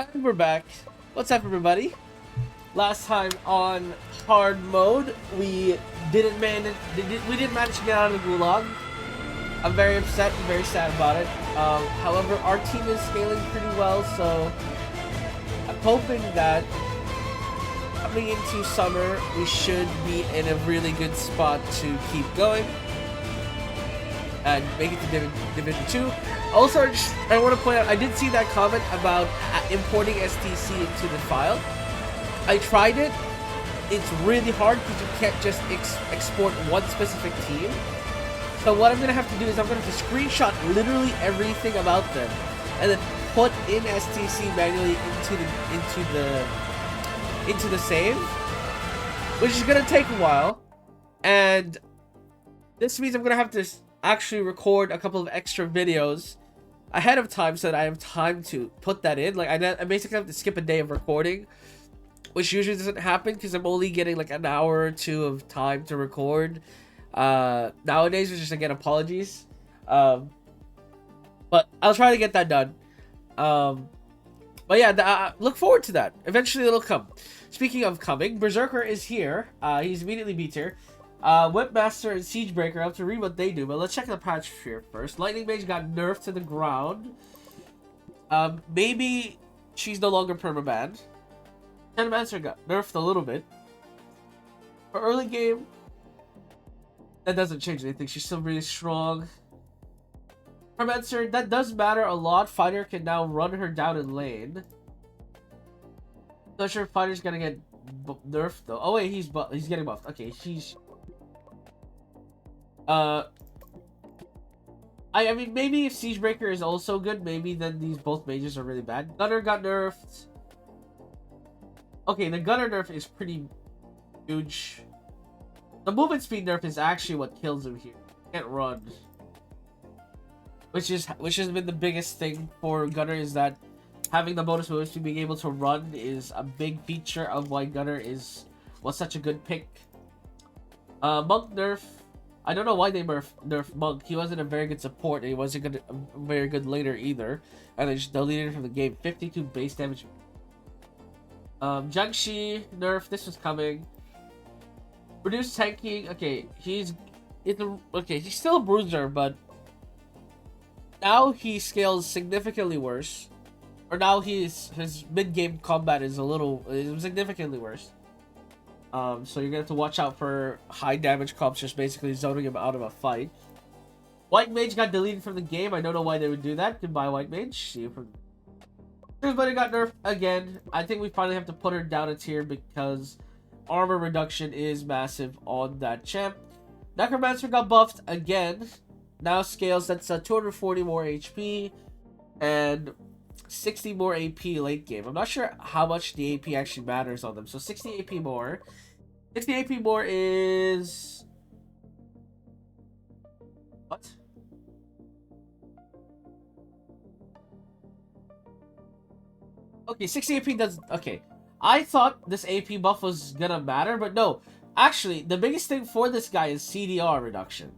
And we're back. What's up, everybody? Last time on hard mode, we didn't manage. We didn't manage to get out of the gulag. I'm very upset and very sad about it. However, our team is scaling pretty well, so I'm hoping that coming into summer, we should be in a really good spot to keep going and make it to Division 2. Also, I want to point out, I did see that comment about importing STC into the file. I tried it. It's really hard because you can't just export one specific team. So what I'm going to have to do is I'm going to have to screenshot literally everything about them and then put in STC manually into the save, which is going to take a while. And this means I'm going to have to actually record a couple of extra videos ahead of time so that I have time to put that in. Like, I basically have to skip a day of recording, which usually doesn't happen because I'm only getting like an hour or two of time to record nowadays, which is, again, apologies. But I'll try to get that done. But yeah, look forward to that. Eventually it'll come. Speaking of coming, Berserker is here. He's immediately beat here. Whipmaster and Siegebreaker, I have to read what they do, but let's check the patch here first. Lightning Mage got nerfed to the ground. Maybe she's no longer permabanned. Tenmancer got nerfed a little bit. For early game, that doesn't change anything. She's still really strong. Tenmancer, that does matter a lot. Fighter can now run her down in lane. Not sure if Fighter's gonna get nerfed though. Oh wait, he's getting buffed. Okay, she's... I mean, maybe if Siegebreaker is also good, maybe then these both mages are really bad. Gunner got nerfed. Okay, the Gunner nerf is pretty huge. The movement speed nerf is actually what kills him here. He can't run. Which has been the biggest thing for Gunner, is that having the bonus movement speed, being able to run, is a big feature of why Gunner was such a good pick. Monk nerf. I don't know why they nerfed Monk. He wasn't a very good support, and he wasn't a very good laner either. And they just deleted him from the game. 52 base damage. Jiangxi nerf. This was coming. Reduced tanking. Okay, he's still a bruiser, but now he scales significantly worse. Or now his mid-game combat is significantly worse. So you're gonna have to watch out for high damage comps, just basically zoning him out of a fight. White Mage got deleted from the game. I don't know why they would do that. Goodbye, White Mage. See you from... Everybody got nerfed again. I think we finally have to put her down a tier because armor reduction is massive on that champ. Necromancer got buffed again. Now scales, that's 240 more HP and 60 more AP late game. I'm not sure how much the AP actually matters on them. So 60 AP more. 60 AP more is... What? Okay, 60 AP does... Okay. I thought this AP buff was gonna matter, but no. Actually, the biggest thing for this guy is CDR reduction.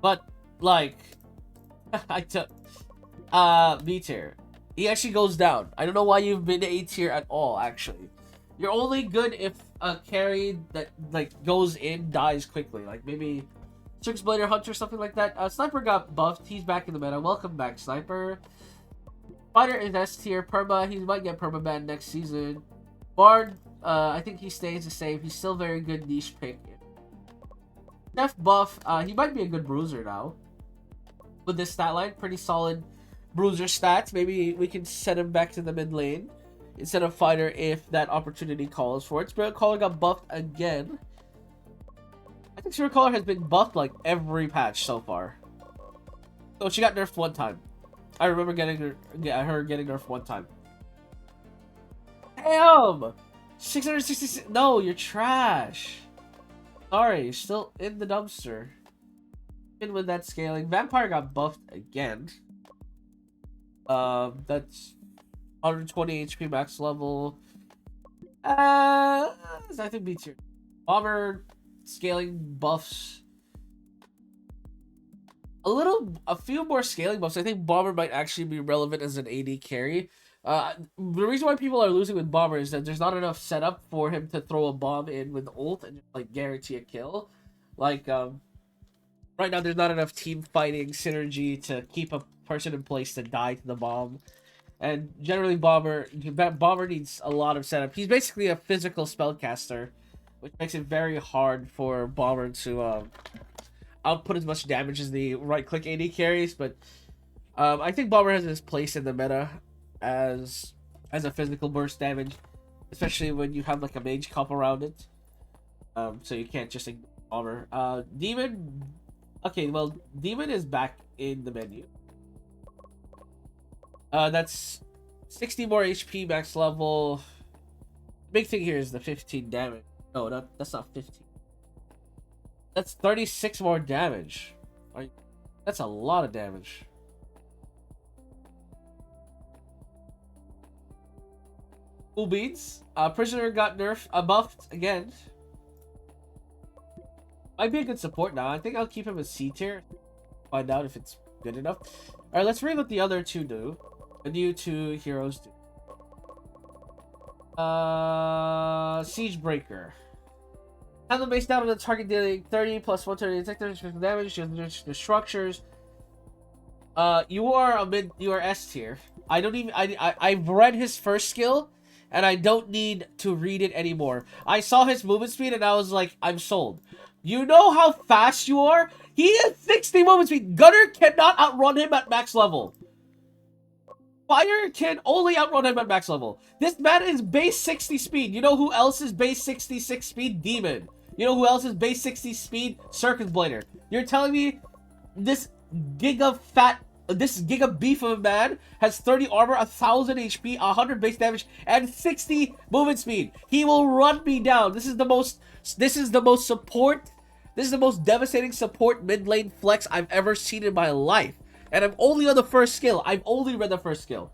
But, like... I took... B tier. He actually goes down. I don't know why you've been A tier at all, actually. You're only good if a carry that, like, goes in dies quickly. Like, maybe Strixblade or Hunter or something like that. Sniper got buffed. He's back in the meta. Welcome back, Sniper. Fighter is S tier. Perma, he might get permaban next season. Bard, I think he stays the same. He's still very good niche pick. Def buff, he might be a good bruiser now. With this stat line, pretty solid bruiser stats. Maybe we can set him back to the mid lane instead of fighter if that opportunity calls for it. Spirit Caller got buffed again. I think Spirit Caller has been buffed like every patch so far. So she got nerfed one time. I remember getting her getting nerfed one time. Damn! 666. No, you're trash. Sorry, you're still in the dumpster. In with that scaling. Vampire got buffed again. That's 120 HP max level. I think B tier. Bomber scaling buffs a few more scaling buffs. I think Bomber might actually be relevant as an AD carry. The reason why people are losing with Bomber is that there's not enough setup for him to throw a bomb in with ult and just, like, guarantee a kill. Like, right now there's not enough team fighting synergy to keep a person in place to die to the bomb. And generally Bomber needs a lot of setup. He's basically a physical spellcaster, which makes it very hard for Bomber to output as much damage as the right-click AD carries, but I think Bomber has his place in the meta as a physical burst damage, especially when you have like a mage comp around it. So you can't just ignore Bomber. Demon. Okay, well, Demon is back in the menu. That's 60 more HP max level. Big thing here is the 15 damage. No, that's not 15. That's 36 more damage. That's a lot of damage. Cool beans. Prisoner got nerfed, buffed again. Might be a good support now. I think I'll keep him as C tier. Find out if it's good enough. Alright, let's read what the other two do. The new two heroes do. Siegebreaker. Have the base down on the target dealing 30 plus 130 damage to the structures. You are S tier. I've read his first skill, and I don't need to read it anymore. I saw his movement speed, and I was like, I'm sold. You know how fast you are? He has 60 movement speed. Gunner cannot outrun him at max level. Fire can only outrun him at max level. This man is base 60 speed. You know who else is base 66 speed? Demon. You know who else is base 60 speed? Circus Blader. You're telling me this giga beef of a man has 30 armor, 1000 HP, 100 base damage, and 60 movement speed. He will run me down. This is the most devastating support mid lane flex I've ever seen in my life. And I'm only on the first skill. I've only read the first skill.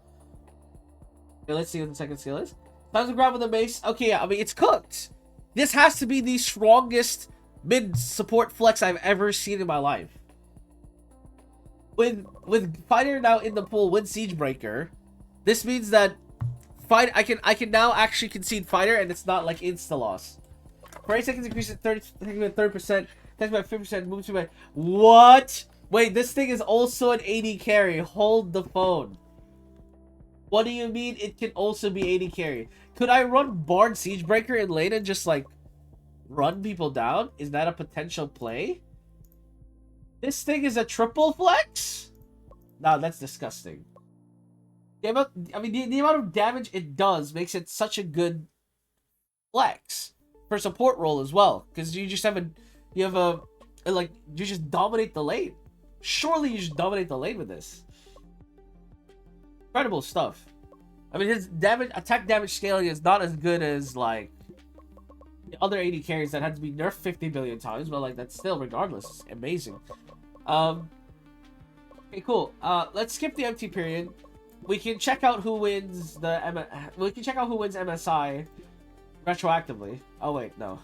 Okay, let's see what the second skill is. Time to grab with the mace. Okay, yeah, I mean, it's cooked. This has to be the strongest mid support flex I've ever seen in my life. With Fighter now in the pool with Siegebreaker, this means that I can now actually concede Fighter, and it's not like insta loss. For 8 seconds, increase it 30%. That's by 50%. Move to my what? Wait, this thing is also an AD carry. Hold the phone. What do you mean it can also be AD carry? Could I run Bard Siegebreaker in lane and just like run people down? Is that a potential play? This thing is a triple flex? No, that's disgusting. The amount of damage it does makes it such a good flex for support role as well, because you just you just dominate the lane. Surely you should dominate the lane with this. Incredible stuff. I mean, his attack damage scaling is not as good as like the other 80 carries that had to be nerfed 50 billion times, but like that's still, regardless, amazing. Okay, cool. Let's skip the empty period. We can check out who wins MSI retroactively. Oh wait, no.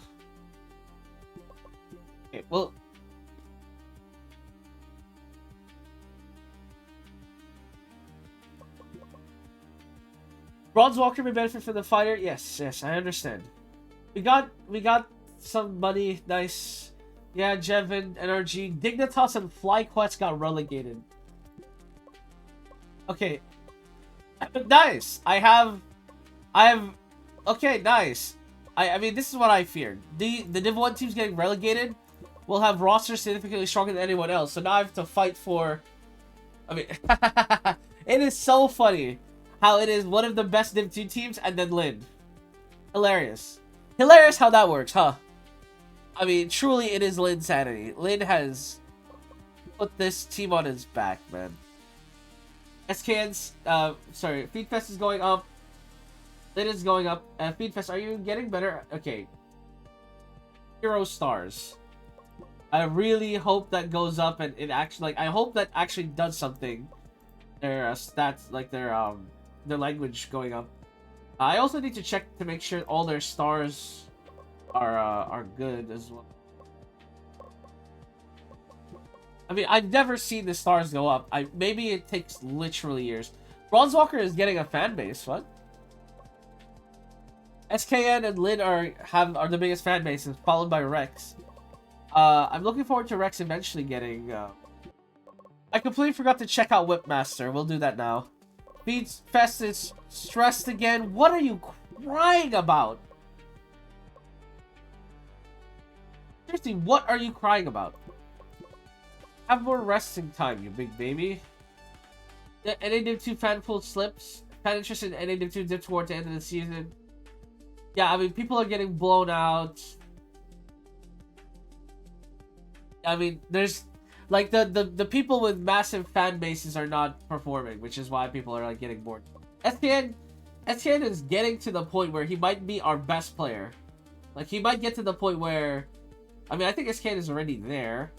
Okay, well. Bronze Walker may benefit from the fighter. Yes, I understand. We got some money. Nice. Yeah, Jevin, NRG, Dignitas, and FlyQuest got relegated. Okay. Nice. I have. Okay, nice. I mean, this is what I feared. The Div 1 teams getting relegated will have rosters significantly stronger than anyone else. So now I have to fight for. I mean, it is so funny how it is one of the best Div 2 teams and then Lin. Hilarious. Hilarious how that works, huh? I mean, truly it is Lin's sanity. Lin has put this team on his back, man. SKN's, sorry, Feedfest is going up. Lin is going up. Feedfest, are you getting better? Okay. Hero stars. I really hope that goes up and it actually, like, I hope that actually does something. Their stats, like their language going up. I also need to check to make sure all their stars are good as well. I mean, I've never seen the stars go up. Maybe it takes literally years. Bronzewalker is getting a fan base. What? SKN and Lin are the biggest fan bases, followed by Rex. I'm looking forward to Rex eventually getting. I completely forgot to check out Whipmaster. We'll do that now. Beats Fest is stressed again. What are you crying about? Seriously, what are you crying about? Have more resting time, you big baby. The NA Div 2 fan pool slips. Fan interest in NA Div 2 dipped towards the end of the season. Yeah, I mean, people are getting blown out. I mean, there's... Like, the people with massive fan bases are not performing, which is why people are, like, getting bored. SKN is getting to the point where he might be our best player. Like, he might get to the point where... I mean, I think SKN is already there.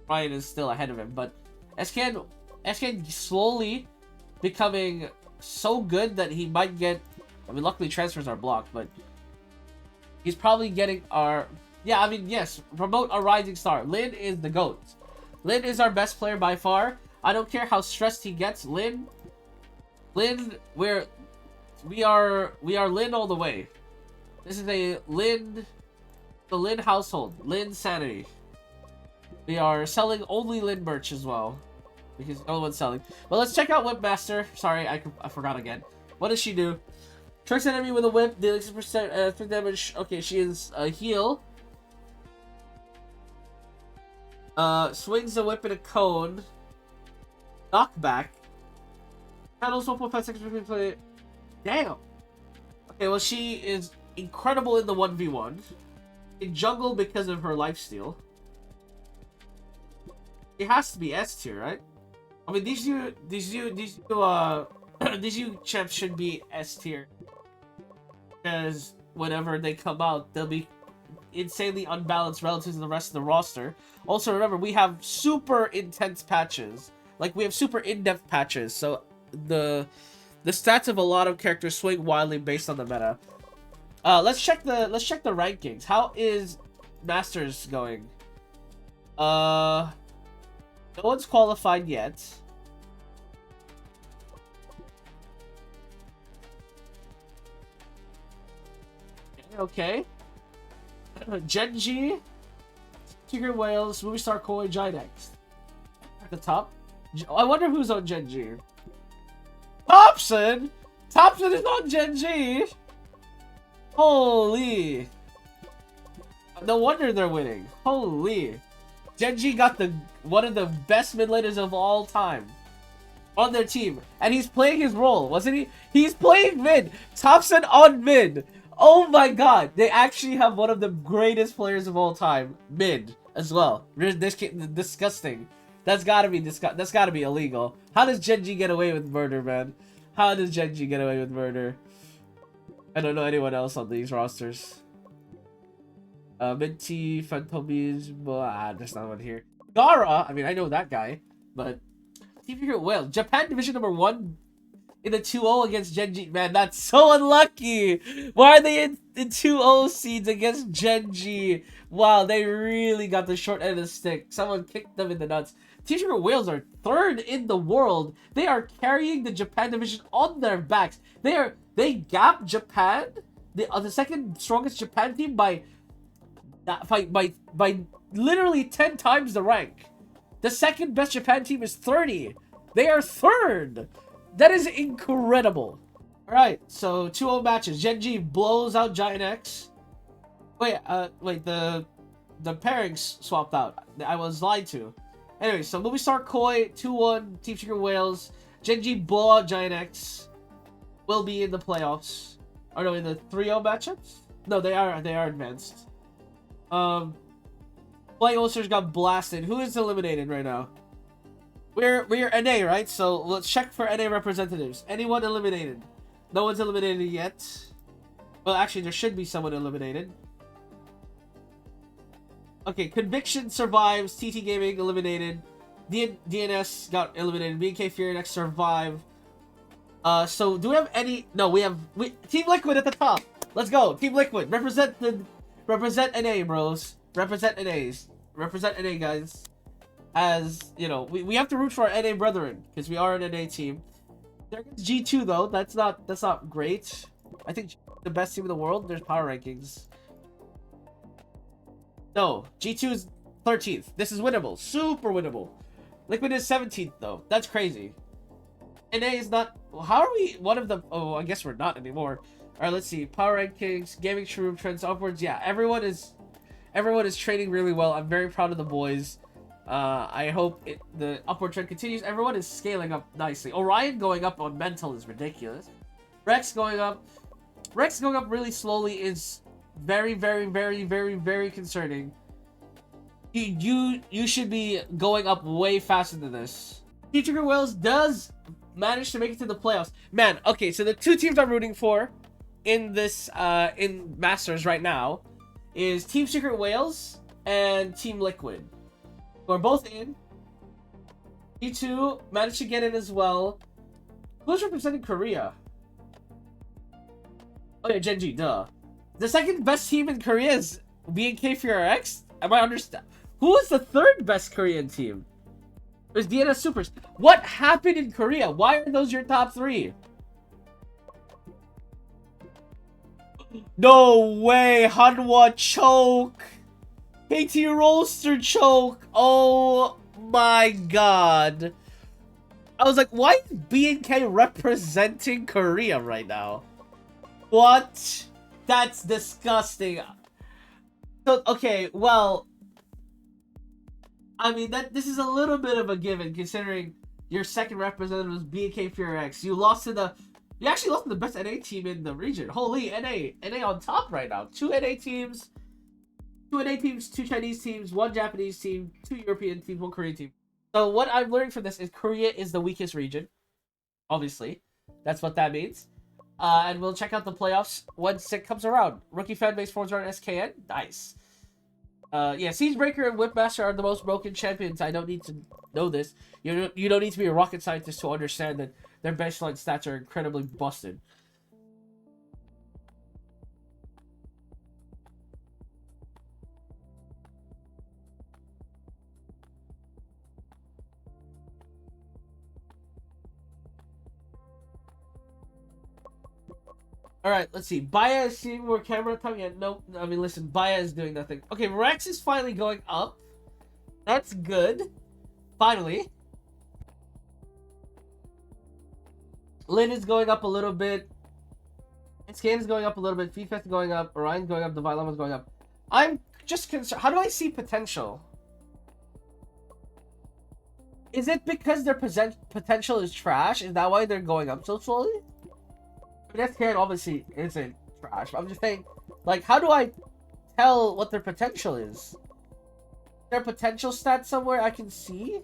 Ryan is still ahead of him, but SKN slowly becoming so good that he might get... I mean, luckily transfers are blocked, but he's probably getting our... Yeah, I mean, yes, promote a rising star. Lin is the GOAT. Lin is our best player by far. I don't care how stressed he gets. Lin, we are Lin all the way. This is the Lin household. Lin sanity. We are selling only Lin merch as well, because no one's selling. But let's check out Whipmaster. Sorry, I forgot again. What does she do? Tricks enemy with a whip, dealing 6% 3 damage. Okay, she is a heal. Swings the whip in a cone. Knockback. Handles 1.5 seconds between play. Damn. Okay, well, she is incredible in the 1v1. In jungle because of her lifesteal. It has to be S tier, right? I mean, these new champs should be S tier. Because whenever they come out, they'll be insanely unbalanced relative to the rest of the roster. Also, remember, we have super intense patches. Like, we have super in-depth patches, so the stats of a lot of characters swing wildly based on the meta. Let's check the rankings. How is Masters going? No one's qualified yet. Okay. Genji, Secret Whales, Movie Star Koi, Ginex. At the top. I wonder who's on Genji. Thompson! Thompson is on Genji! Holy! No wonder they're winning. Holy! Genji got one of the best mid laners of all time on their team, and he's playing his role, wasn't he? He's playing mid. Thompson on mid. Oh my god, they actually have one of the greatest players of all time mid as well. Disgusting. That's gotta be illegal. How does Genji get away with murder, man? How does Genji get away with murder? I don't know anyone else on these rosters. Minty, Phantomies, there's not one here. Gara, I mean, I know that guy, but Secret Whale, Japan Division number 1 in the 2-0 against Genji. Man, that's so unlucky. Why are they in 2-0 seeds against Genji? Wow, they really got the short end of the stick. Someone kicked them in the nuts. Secret Whales are 3rd in the world. They are carrying the Japan Division on their backs. They gap Japan, the 2nd strongest Japan team by literally 10 times the rank. The 2nd best Japan team is 30. They are 3rd. That is incredible. Alright, so 2-0 matches. Genji blows out Giant X. Wait, the pairings swapped out. I was lied to. Anyway, so Movie Star Koi, 2-1, Team Secret Whales. Genji blow out Giant X. Will be in the playoffs. Or no, in the 3-0 matchups? No, they are advanced. Flying Ulcers got blasted. Who is eliminated right now? We're NA, right? So let's check for NA representatives. Anyone eliminated? No one's eliminated yet. Well, actually, there should be someone eliminated. Okay, Conviction survives. TT Gaming eliminated. DNS got eliminated. BK Fear Next survive. So do we have any? No, we have Team Liquid at the top. Let's go, Team Liquid. Represent NA, bros. Represent NAs. Represent NA, guys. as you know, we have to root for our NA brethren because we are an NA team. They're against G2 though. That's not great. I think the best team in the world. There's power rankings. No, G2 is 13th. This is winnable. Super winnable. Liquid is 17th though. That's crazy. NA is not. How are we one of the? Oh, I guess we're not anymore. All right, let's see. Power rankings, gaming shroom trends upwards. Yeah, everyone is training really well. I'm very proud of the boys. I hope the upward trend continues. Everyone is scaling up nicely. Orion going up on mental is ridiculous. Rex going up really slowly is very, very, very, very, very concerning. You should be going up way faster than this. Team Secret Wales does manage to make it to the playoffs. Man, okay, so the two teams I'm rooting for in this in Masters right now is Team Secret Wales and Team Liquid. We're both in. G2 managed to get in as well. Who's representing Korea? Oh yeah, Gen G, duh. The second best team in Korea is BNK4X? Am I understand? Who is the third best Korean team? It was DNS Supers. What happened in Korea? Why are those your top three? No way! Hanwha choke! KT Roaster choke! Oh my god. I was like, why is BNK representing Korea right now? What? That's disgusting. So, okay, well, I mean, this is a little bit of a given considering your second representative was BNK4X. You actually lost to the best NA team in the region. Holy, NA on top right now. Two NA teams, two Chinese teams, one Japanese team, two European teams, one Korean team. So what I'm learning from this is Korea is the weakest region. Obviously, that's what that means. And we'll check out the playoffs once it comes around. Rookie fanbase forms around SKN. Nice. Yeah, Siegebreaker and Whipmaster are the most broken champions. I don't need to know this. You don't need to be a rocket scientist to understand that their baseline stats are incredibly busted. Alright, let's see. Baya is seeing more camera time. Yeah, nope. I mean, listen, Baya is doing nothing. Okay, Rex is finally going up. That's good. Finally. Lin is going up a little bit. Scan is going up a little bit. FIFA is going up. Orion's going up. Divine Llama's going up. I'm just concerned. How do I see potential? Is it because their potential is trash? Is that why they're going up so slowly? I mean, SKN obviously isn't trash. But I'm just saying, like, how do I tell what their potential is? Their potential stats somewhere I can see?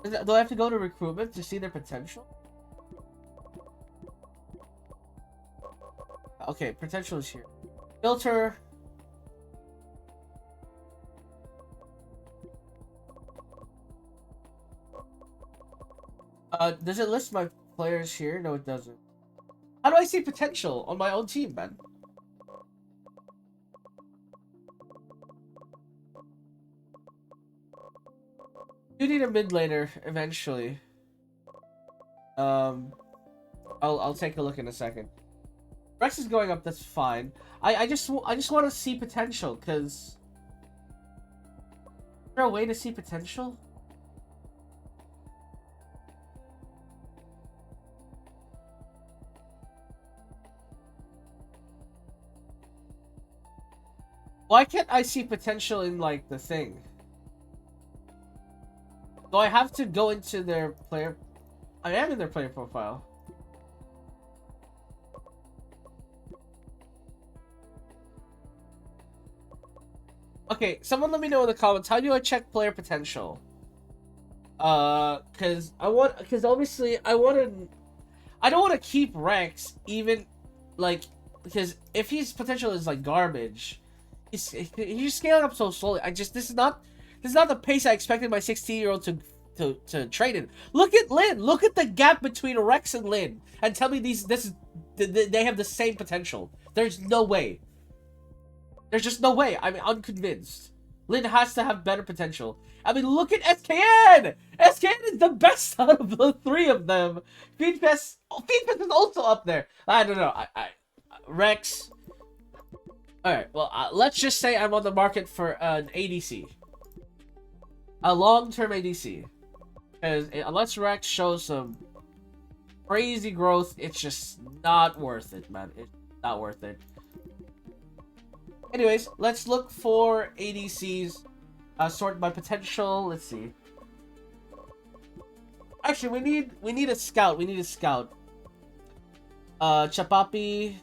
Do I have to go to recruitment to see their potential? Okay, potential is here. Filter. Does it list my players here? No, it doesn't. How do I see potential on my own team, man? You need a mid laner eventually. I'll take a look in a second. Rex is going up. That's fine. I just want to see potential because. Is there a way to see potential? Why can't I see potential in, like, the thing? Do I have to go into their player... I am in their player profile. Okay, someone let me know in the comments, how do I check player potential? Because obviously I don't want to keep Rex even, like, because if his potential is, like, garbage... He's scaling up so slowly. This is not the pace I expected my 16-year-old to train in. Look at Lin. Look at the gap between Rex and Lin, and tell me they have the same potential. There's no way. There's just no way. I'm unconvinced. Lin has to have better potential. I mean, look at SKN! SKN is the best out of the three of them. Feedfest is also up there. I don't know. Rex. Alright, well, let's just say I'm on the market for an ADC. A long-term ADC. Because unless Rex shows some crazy growth, it's just not worth it, man. It's not worth it. Anyways, let's look for ADCs sorted by potential. Let's see. Actually, we need a scout. We need a scout. Chapapi.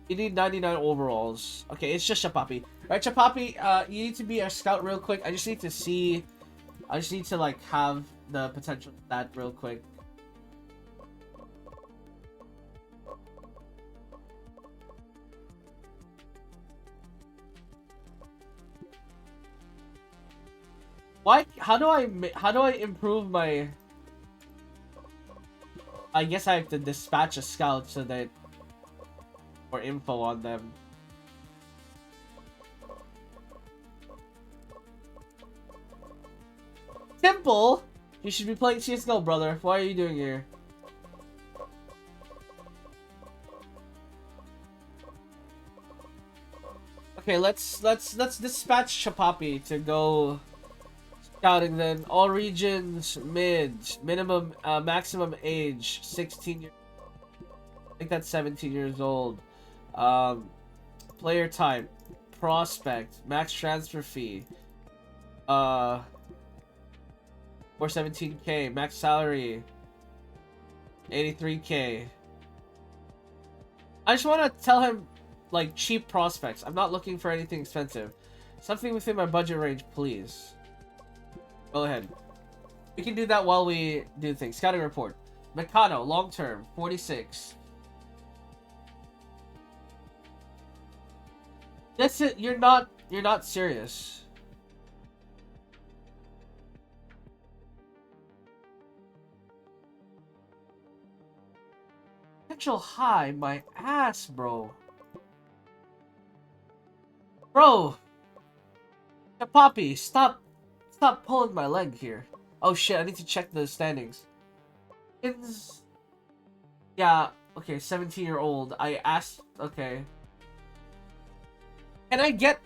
You need 99 overalls. Okay, it's just Chapapi. Alright, Chapapi, you need to be a scout real quick. I just need to see. I just need to like have the potential of that real quick. Why? How do I improve my? I guess I have to dispatch a scout so that more info on them. Simple. You should be playing CS:GO, brother. Why are you doing here? Okay, let's dispatch Chapapi to go scouting then. All regions, mid, minimum, maximum age, 16 years. I think that's 17 years old. Player type, prospect, max transfer fee. Or 17k, max salary, 83k. I just want to tell him, like, cheap prospects. I'm not looking for anything expensive. Something within my budget range, please. Go ahead. We can do that while we do things. Scouting report. Mikado, long term, 46. That's it. You're not serious. Potential high, my ass, bro. Bro. Poppy, stop pulling my leg here. Oh shit, I need to check the standings. It's... Yeah, okay, 17-year-old. I asked, okay. Can I get...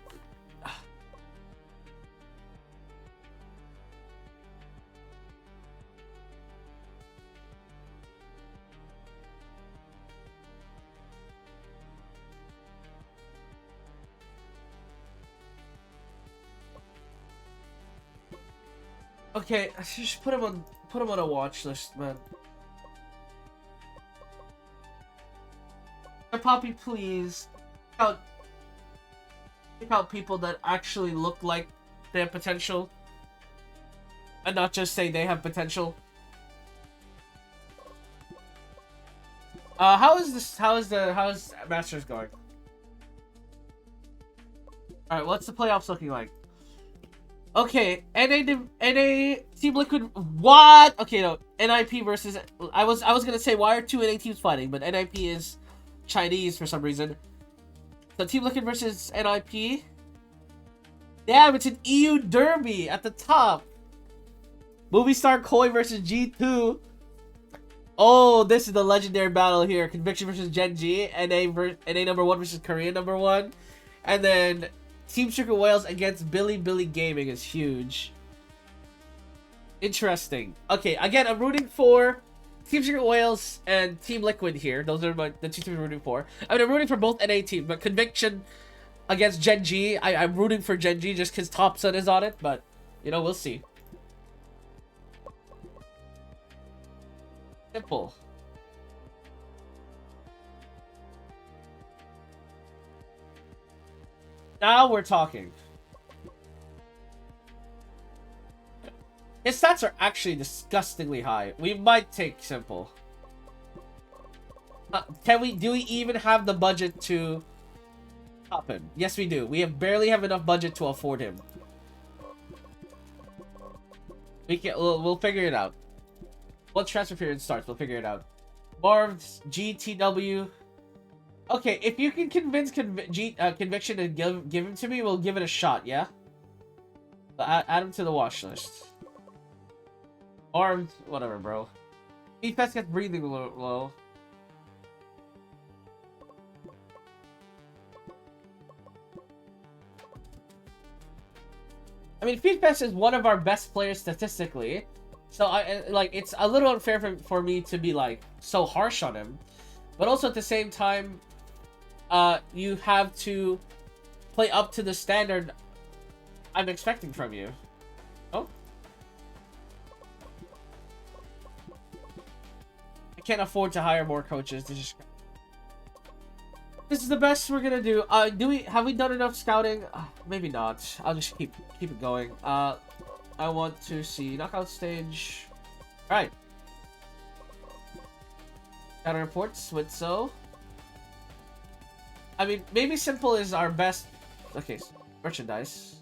Okay, I should just put him on a watch list, man. Poppy, please. Pick out people that actually look like they have potential. And not just say they have potential. How is Masters going? Alright, what's the playoffs looking like? Okay, NA Team Liquid, what? Okay, no, NIP versus, I was gonna say, why are two NA teams fighting, but NIP is Chinese for some reason. So Team Liquid versus NIP. Damn, it's an EU derby at the top. Movie Star Koi versus G2. Oh, this is the legendary battle here. Conviction versus Gen G. NA number 1 versus Korea number 1. And then Team Sugar Whales against Billy Gaming is huge. Interesting. Okay, again, I'm rooting for Team Sugar Whales and Team Liquid here. Those are the two teams I'm rooting for. I mean, I'm rooting for both NA teams, but Conviction against Gen G, I'm rooting for Gen G just because Thompson is on it, but, you know, we'll see. Simple. Now we're talking. His stats are actually disgustingly high. We might take Simple. Do we even have the budget to top him? Yes, we do. We barely have enough budget to afford him. We'll figure it out. Once transfer period starts, we'll figure it out. Marv's GTW. Okay, if you can convince Conviction to give him to me, we'll give it a shot, yeah? Add him to the watch list. Armed, whatever, bro. Feedfest gets breathing low. I mean, Feedfest is one of our best players statistically. So, it's a little unfair for me to be, like, so harsh on him. But also, at the same time, you have to play up to the standard I'm expecting from you. Oh? I can't afford to hire more coaches. This is the best we're gonna do. Have we done enough scouting? Maybe not. I'll just keep it going. I want to see knockout stage. All right. Counter reports with so. I mean, maybe simple is our best. Okay, merchandise.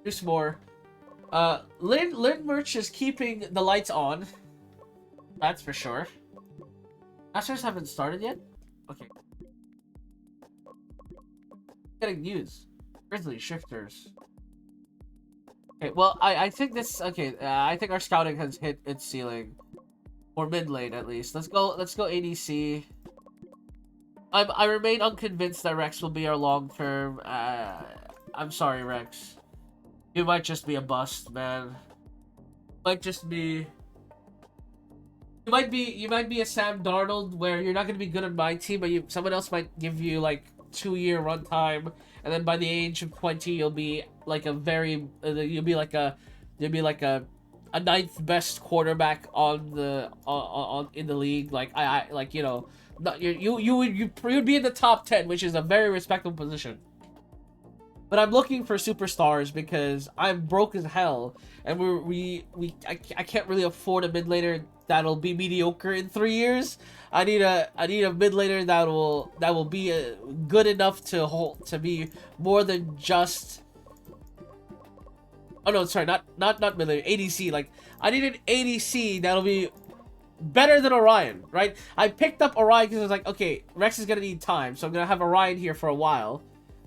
There's more. Lin merch is keeping the lights on. That's for sure. Masters haven't started yet? Okay. Getting news. Grizzly shifters. Okay, well, I think this. Okay, I think our scouting has hit its ceiling, or mid lane at least. Let's go ADC. I remain unconvinced that Rex will be our long term. I'm sorry, Rex. You might just be a bust, man. Might just be. You might be a Sam Darnold where you're not gonna be good on my team, but someone else might give you like 2-year runtime, and then by the age of 20, you'll be like a very you'll be like a ninth best quarterback on in the league. Like I like you know, not you would be in the top 10, which is a very respectable position. But I'm looking for superstars because I'm broke as hell, and I can't really afford a mid laner that'll be mediocre in 3 years. I need a mid laner that will be good enough to be more than just. Oh no, sorry, not mid laner, ADC. Like I need an ADC that'll be better than Orion, right? I picked up Orion because I was like, okay, Rex is gonna need time, so I'm gonna have Orion here for a while.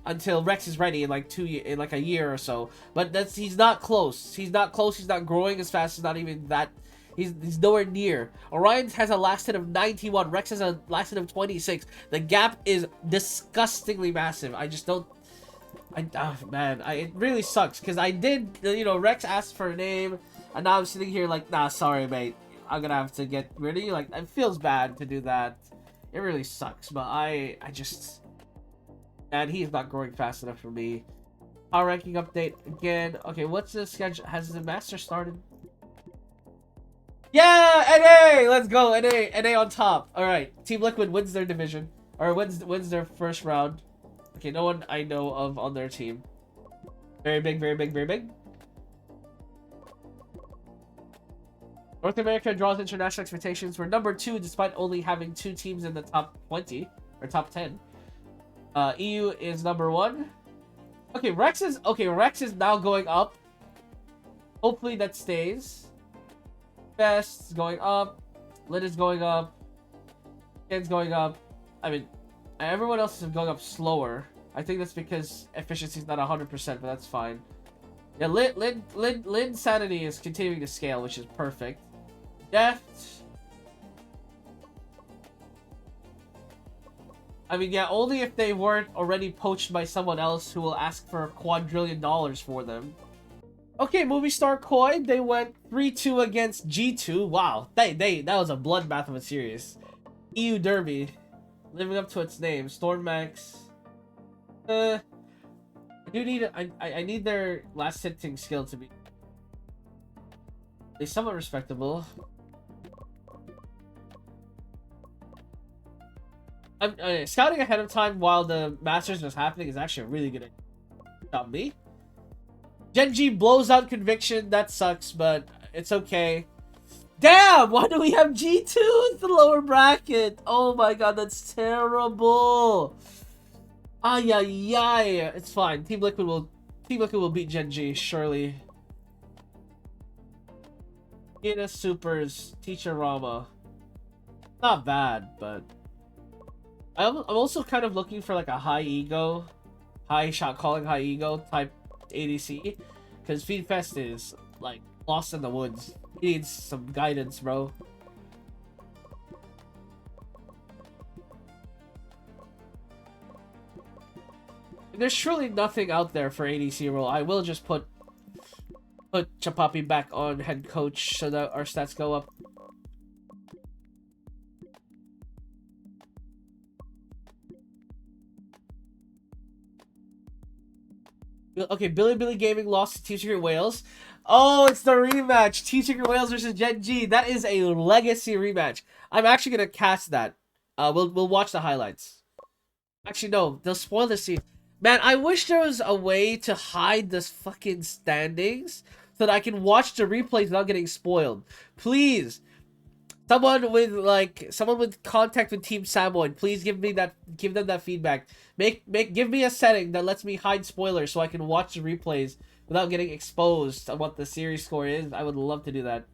Until Rex is ready in like a year or so, but he's not close. He's not close. He's not growing as fast. He's not even that. He's nowhere near. Orion has a last hit of 91. Rex has a last hit of 26. The gap is disgustingly massive. I just don't. Man, it really sucks because I did. You know, Rex asked for a name, and now I'm sitting here like, nah, sorry, mate. I'm gonna have to get rid of you. Like, it feels bad to do that. It really sucks, but I just. And he's not growing fast enough for me. Power ranking update again. Okay, what's the schedule? Has the master started? Yeah, NA! Let's go, NA on top. All right, Team Liquid wins their division, or wins their first round. Okay, no one I know of on their team. Very big, very big, very big. North America draws international expectations. We're number 2 despite only having 2 teams in the top 20 or top 10. EU is number 1. Okay, Rex is now going up. Hopefully that stays. Best is going up. Lid is going up. Ken's going up. I mean, everyone else is going up slower. I think that's because efficiency is not 100%, but that's fine. Yeah, Lid sanity is continuing to scale, which is perfect. Deft. I mean, yeah, only if they weren't already poached by someone else who will ask for $2 quadrillion for them. Okay, Movie Star Koi, they went 3-2 against G2. Wow, that was a bloodbath of a series. EU Derby, living up to its name. Stormmax. I do need I need their last hitting skill to be somewhat respectable. Scouting ahead of time while the Masters was happening is actually a really good idea. Not me. Genji blows out Conviction. That sucks, but it's okay. Damn! Why do we have G2 in the lower bracket? Oh my god, that's terrible. Ay, ay, ay. It's fine. Team Liquid will Team Liquid will beat Gen G, surely. ENS Supers, Teacher Rama. Not bad, but I'm also kind of looking for like a high ego, high shot calling, high ego type ADC, because Feed Fest is like lost in the woods. He needs some guidance, bro. There's surely nothing out there for ADC role. I will just put Chapapi back on head coach so that our stats go up. Okay, Billy Gaming lost to Team Secret Wales. Oh, it's the rematch. Team Secret Wales versus Gen G. That is a legacy rematch. I'm actually gonna cast that. We'll watch the highlights. Actually, no, they'll spoil the scene. Man, I wish there was a way to hide this fucking standings so that I can watch the replays without getting spoiled. Please, someone with contact with Team Samoan, please give them that feedback. Give me a setting that lets me hide spoilers so I can watch the replays without getting exposed on what the series score is. I would love to do that.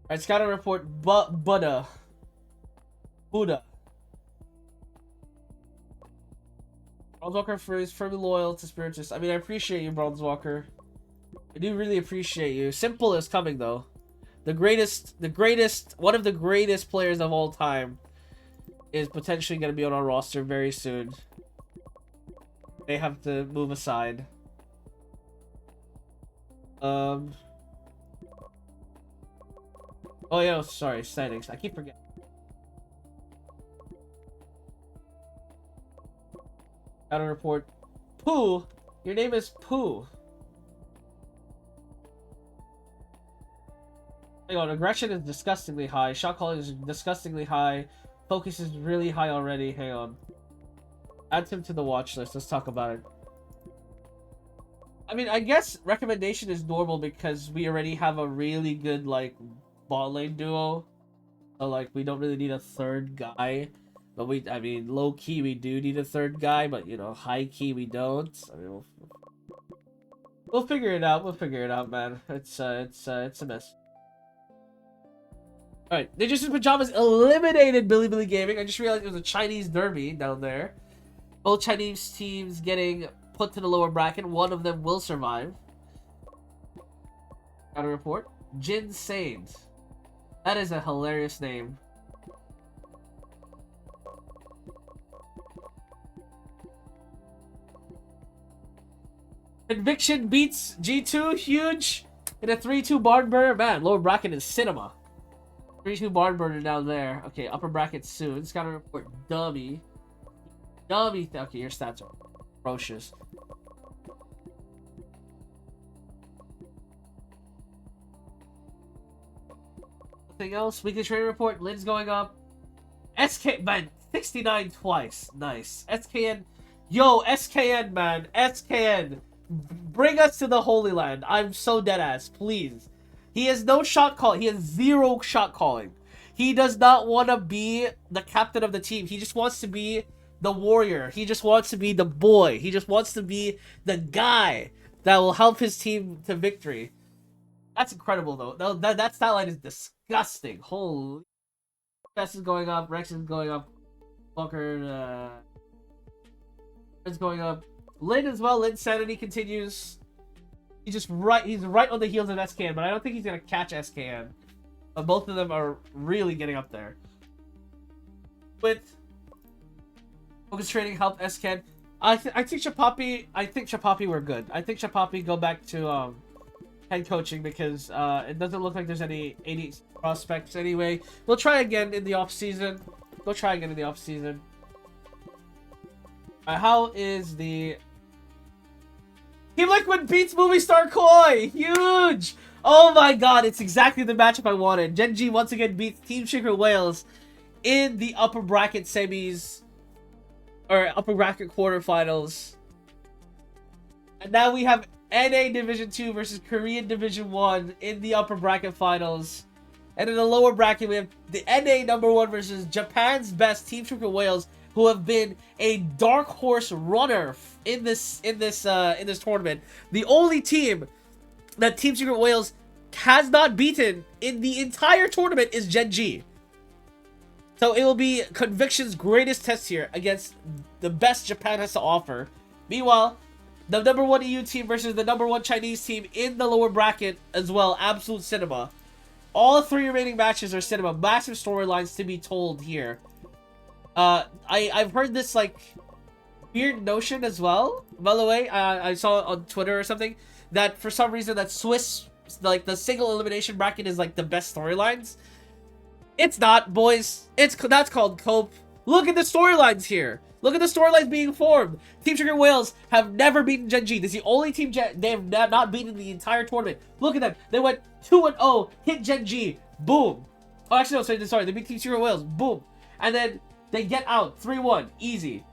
Alright, scouting report. Buddha. Bronzewalker is firmly loyal to Spiritus. I mean, I appreciate you, Bronzewalker. I do really appreciate you. Simple is coming, though. One of the greatest players of all time is potentially going to be on our roster very soon. They have to move aside. Oh, yeah, sorry, settings. I keep forgetting. Counter report. Pooh! Your name is Pooh. Hang on, aggression is disgustingly high. Shot calling is disgustingly high. Focus is really high already. Hang on. Add him to the watch list. Let's talk about it. I mean, I guess recommendation is normal because we already have a really good, like, bot lane duo. So, like, we don't really need a third guy. But I mean, low-key we do need a third guy, but, you know, high-key we don't. I mean, we'll figure it out. We'll figure it out, man. It's a mess. Alright, Ninjas in Pajamas eliminated Billy Gaming. I just realized it was a Chinese derby down there. Both Chinese teams getting put to the lower bracket. One of them will survive. Got a report. Jin Saint. That is a hilarious name. Conviction beats G2. Huge. In a 3-2 barn burner. Man, lower bracket is cinema. 3-2 barn burner down there. Okay, upper bracket soon. It's got a report. Dummy. Okay, your stats are atrocious. Nothing else. Weekly trading report. Lin's going up. SK, man, 69 twice. Nice. SKN. Yo, SKN, man. SKN. Bring us to the Holy Land. I'm so deadass. Please. He has no shot call. He has zero shot calling. He does not want to be the captain of the team. He just wants to be the warrior. He just wants to be the boy. He just wants to be the guy that will help his team to victory. That's incredible, though. That stat line is disgusting. Holy. Best is going up. Rex is going up. Walker is going up. Lin as well. Lin's sanity continues. He's right on the heels of SKN, but I don't think he's gonna catch SKN. But both of them are really getting up there. With focus trading help SKN. I think Chapapi were good. I think Chapapi go back to head coaching because it doesn't look like there's any prospects anyway. We'll try again in the off season. How is the Team Liquid beats Movie Star Koi? Huge! Oh my god, it's exactly the matchup I wanted. Gen G once again beats Team Secret Wales in the upper bracket semis, or upper bracket quarterfinals. And now we have NA Division 2 versus Korean Division 1 in the upper bracket finals. And in the lower bracket, we have the NA #1 versus Japan's best, Team Sugar Whales, who have been a dark horse runner in this tournament. The only team that Team Secret Wales has not beaten in the entire tournament is Gen G. So it will be Conviction's greatest test here against the best Japan has to offer. Meanwhile, the #1 EU team versus the #1 Chinese team in the lower bracket as well. Absolute cinema. All 3 remaining matches are cinema. Massive storylines to be told here. I've heard this like weird notion as well. By the way, I saw it on Twitter or something that for some reason that Swiss, like the single elimination bracket, is like the best storylines. It's not, boys. That's called cope. Look at the storylines here. Look at the storylines being formed. Team Sugar Wales have never beaten Gen G. This is the only team they have not beaten in the entire tournament. Look at them. They went 2-0, hit Gen G, boom. Oh, actually, no, sorry. They beat Team Sugar Wales, boom. And then they get out 3-1, easy.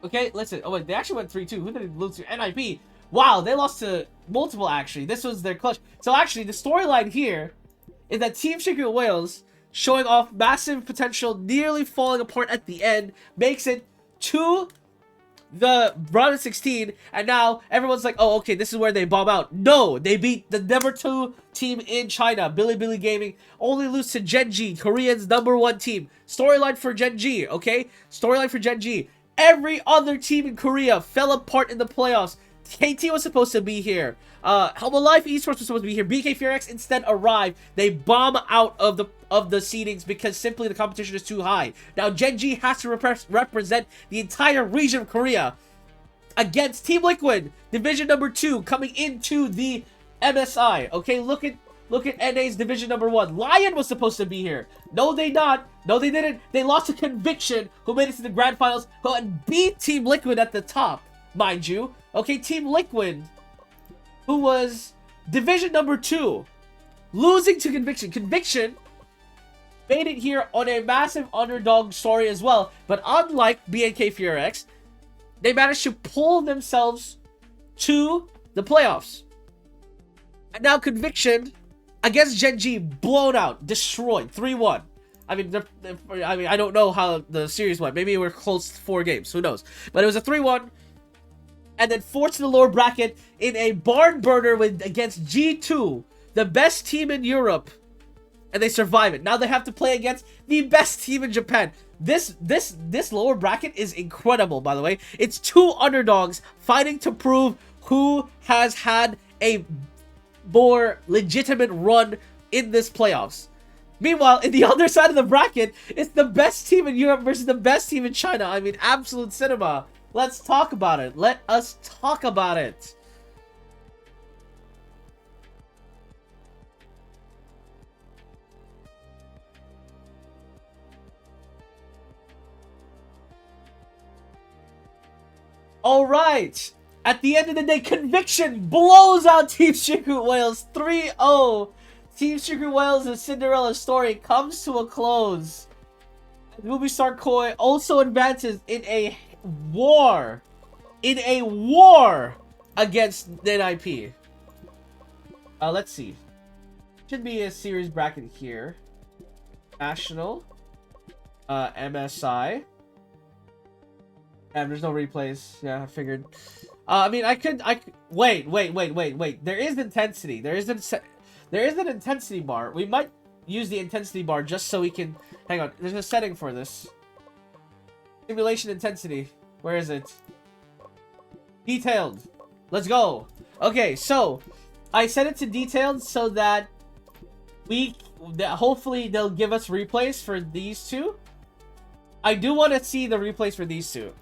Okay, listen. Oh wait, they actually went 3-2. Who did they lose to? NIP. Wow, they lost to multiple actually. This was their clutch. So actually, the storyline here is that Team Sugar Wales, showing off massive potential, nearly falling apart at the end, makes it to the round of 16, and now everyone's like, oh, okay, this is where they bomb out. No, they beat the #2 team in China, Bilibili Gaming, only lose to Gen G, Korean's #1 team. Storyline for Gen G, okay? Storyline for Gen G. Every other team in Korea fell apart in the playoffs. KT was supposed to be here. Helma Life Esports was supposed to be here. BK Furex instead arrived. They bomb out of the seedings because simply the competition is too high. Now Gen G has to represent the entire region of Korea against Team Liquid, Division #2, coming into the MSI. Okay, look at NA's Division #1. Lion was supposed to be here. No, they not. No, they didn't. They lost to Conviction, who made it to the grand finals, and beat Team Liquid at the top, mind you. Okay, Team Liquid, who was Division #2, losing to Conviction. Conviction made it here on a massive underdog story as well, but unlike BNK FureX, they managed to pull themselves to the playoffs. And now Conviction against Gen G, blown out, destroyed, 3-1. I mean, I don't know how the series went. Maybe we're close to 4 games. Who knows? But it was a 3-1. And then forced to the lower bracket in a barn burner against G2, the best team in Europe, and they survive it. Now they have to play against the best team in Japan. This lower bracket is incredible, by the way. It's 2 underdogs fighting to prove who has had a more legitimate run in this playoffs. Meanwhile, in the other side of the bracket, it's the best team in Europe versus the best team in China. I mean, absolute cinema. Let's talk about it. Let us talk about it. All right. At the end of the day, Conviction blows out Team Secret Wales 3-0. Team Secret Wales' Cinderella story comes to a close. Movie star Koi also advances in a war against NIP. Let's see. Should be a series bracket here. National, MSI. And there's no replays. Yeah, I figured. I mean, I could. Wait. There is intensity. There is an intensity bar. We might use the intensity bar just so we can. Hang on. There's a setting for this. Simulation intensity. Where is it? Detailed. Let's go. Okay, so I set it to detailed so that hopefully they'll give us replays for these 2. I do want to see the replays for these 2.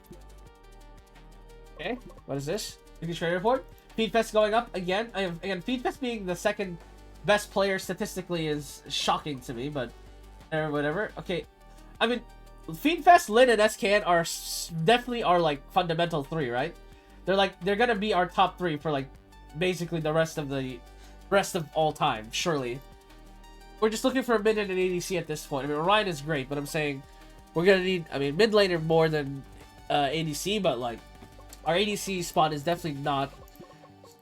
Okay, what is this? Rookie trade report. Feedfest going up again. Again, Feedfest being the second best player statistically is shocking to me, but whatever. Okay, I mean, Feedfest, Lin, and SKN are definitely our like fundamental 3, right? They're gonna be our top 3 for like basically the rest of all time. Surely, we're just looking for a mid and an ADC at this point. I mean, Orion is great, but I'm saying we're gonna need. I mean, mid laner more than ADC, but like our ADC spot is definitely not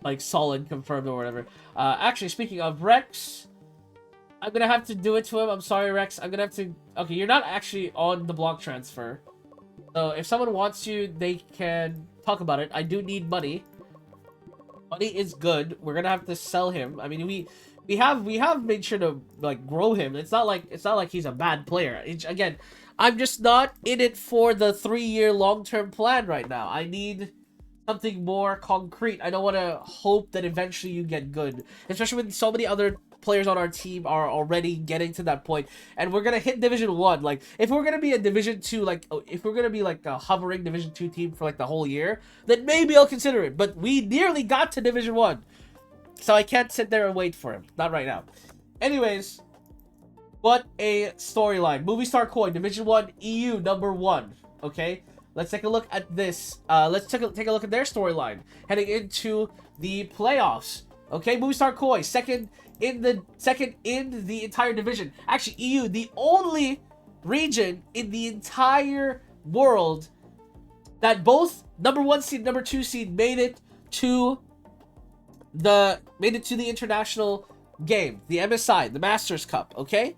like solid confirmed or whatever. Actually, speaking of Rex, I'm gonna have to do it to him. I'm sorry, Rex. I'm gonna have to... Okay, you're not actually on the block transfer. So if someone wants you, they can talk about it. I do need money. Money is good. We're gonna have to sell him. I mean, we have made sure to like grow him. It's not like he's a bad player. Again, I'm just not in it for the 3-year long-term plan right now. I need something more concrete. I don't want to hope that eventually you get good, especially when so many other players on our team are already getting to that point, and we're gonna hit Division 1. Like, if we're gonna be a Division 2, like, if we're gonna be like a hovering Division 2 team for like the whole year, then maybe I'll consider it. But we nearly got to Division 1, so I can't sit there and wait for him. Not right now. Anyways, what a storyline. Movie Star Coin, Division 1 EU #1. Okay, let's take a look at this. Let's take a look at their storyline heading into the playoffs. Okay, Movie Star Koi, second in the entire division. Actually, EU, the only region in the entire world that both #1 seed, #2 seed made it to the international game, the MSI, the Masters Cup. Okay,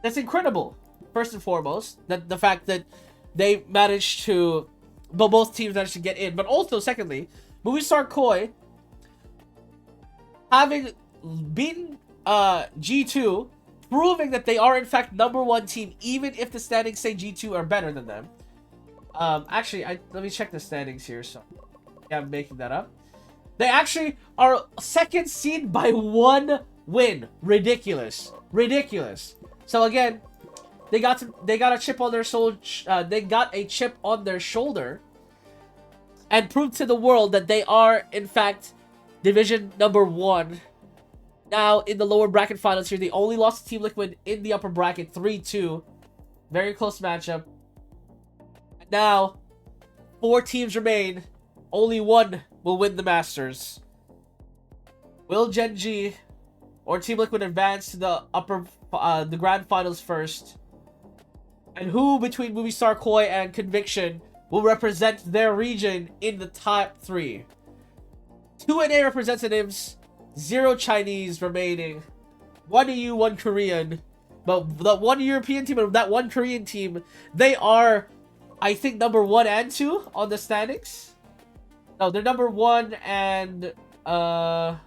that's incredible. First and foremost, that the fact that they managed to, but both teams managed to get in. But also, secondly, Movie Star Koi, having beaten G2, proving that they are in fact #1 team, even if the standings say G2 are better than them. Actually, let me check the standings here. So, yeah, I'm making that up. They actually are second seed by 1 win. Ridiculous, ridiculous. So again, they got a chip on their shoulder, and proved to the world that they are in fact division #1. Now in the lower bracket finals here, they only lost to Team Liquid in the upper bracket 3-2. Very close matchup. Now 4 teams remain. Only one will win the Masters. Will Gen G or Team Liquid advance to the grand finals first? And who between Movie Star Koi and Conviction will represent their region in the top 3? 2 NA representatives, 0 Chinese remaining, 1 EU, 1 Korean. But that 1 European team and that 1 Korean team, they are, I think, #1 and 2 on the standings. No, they're #1 and they're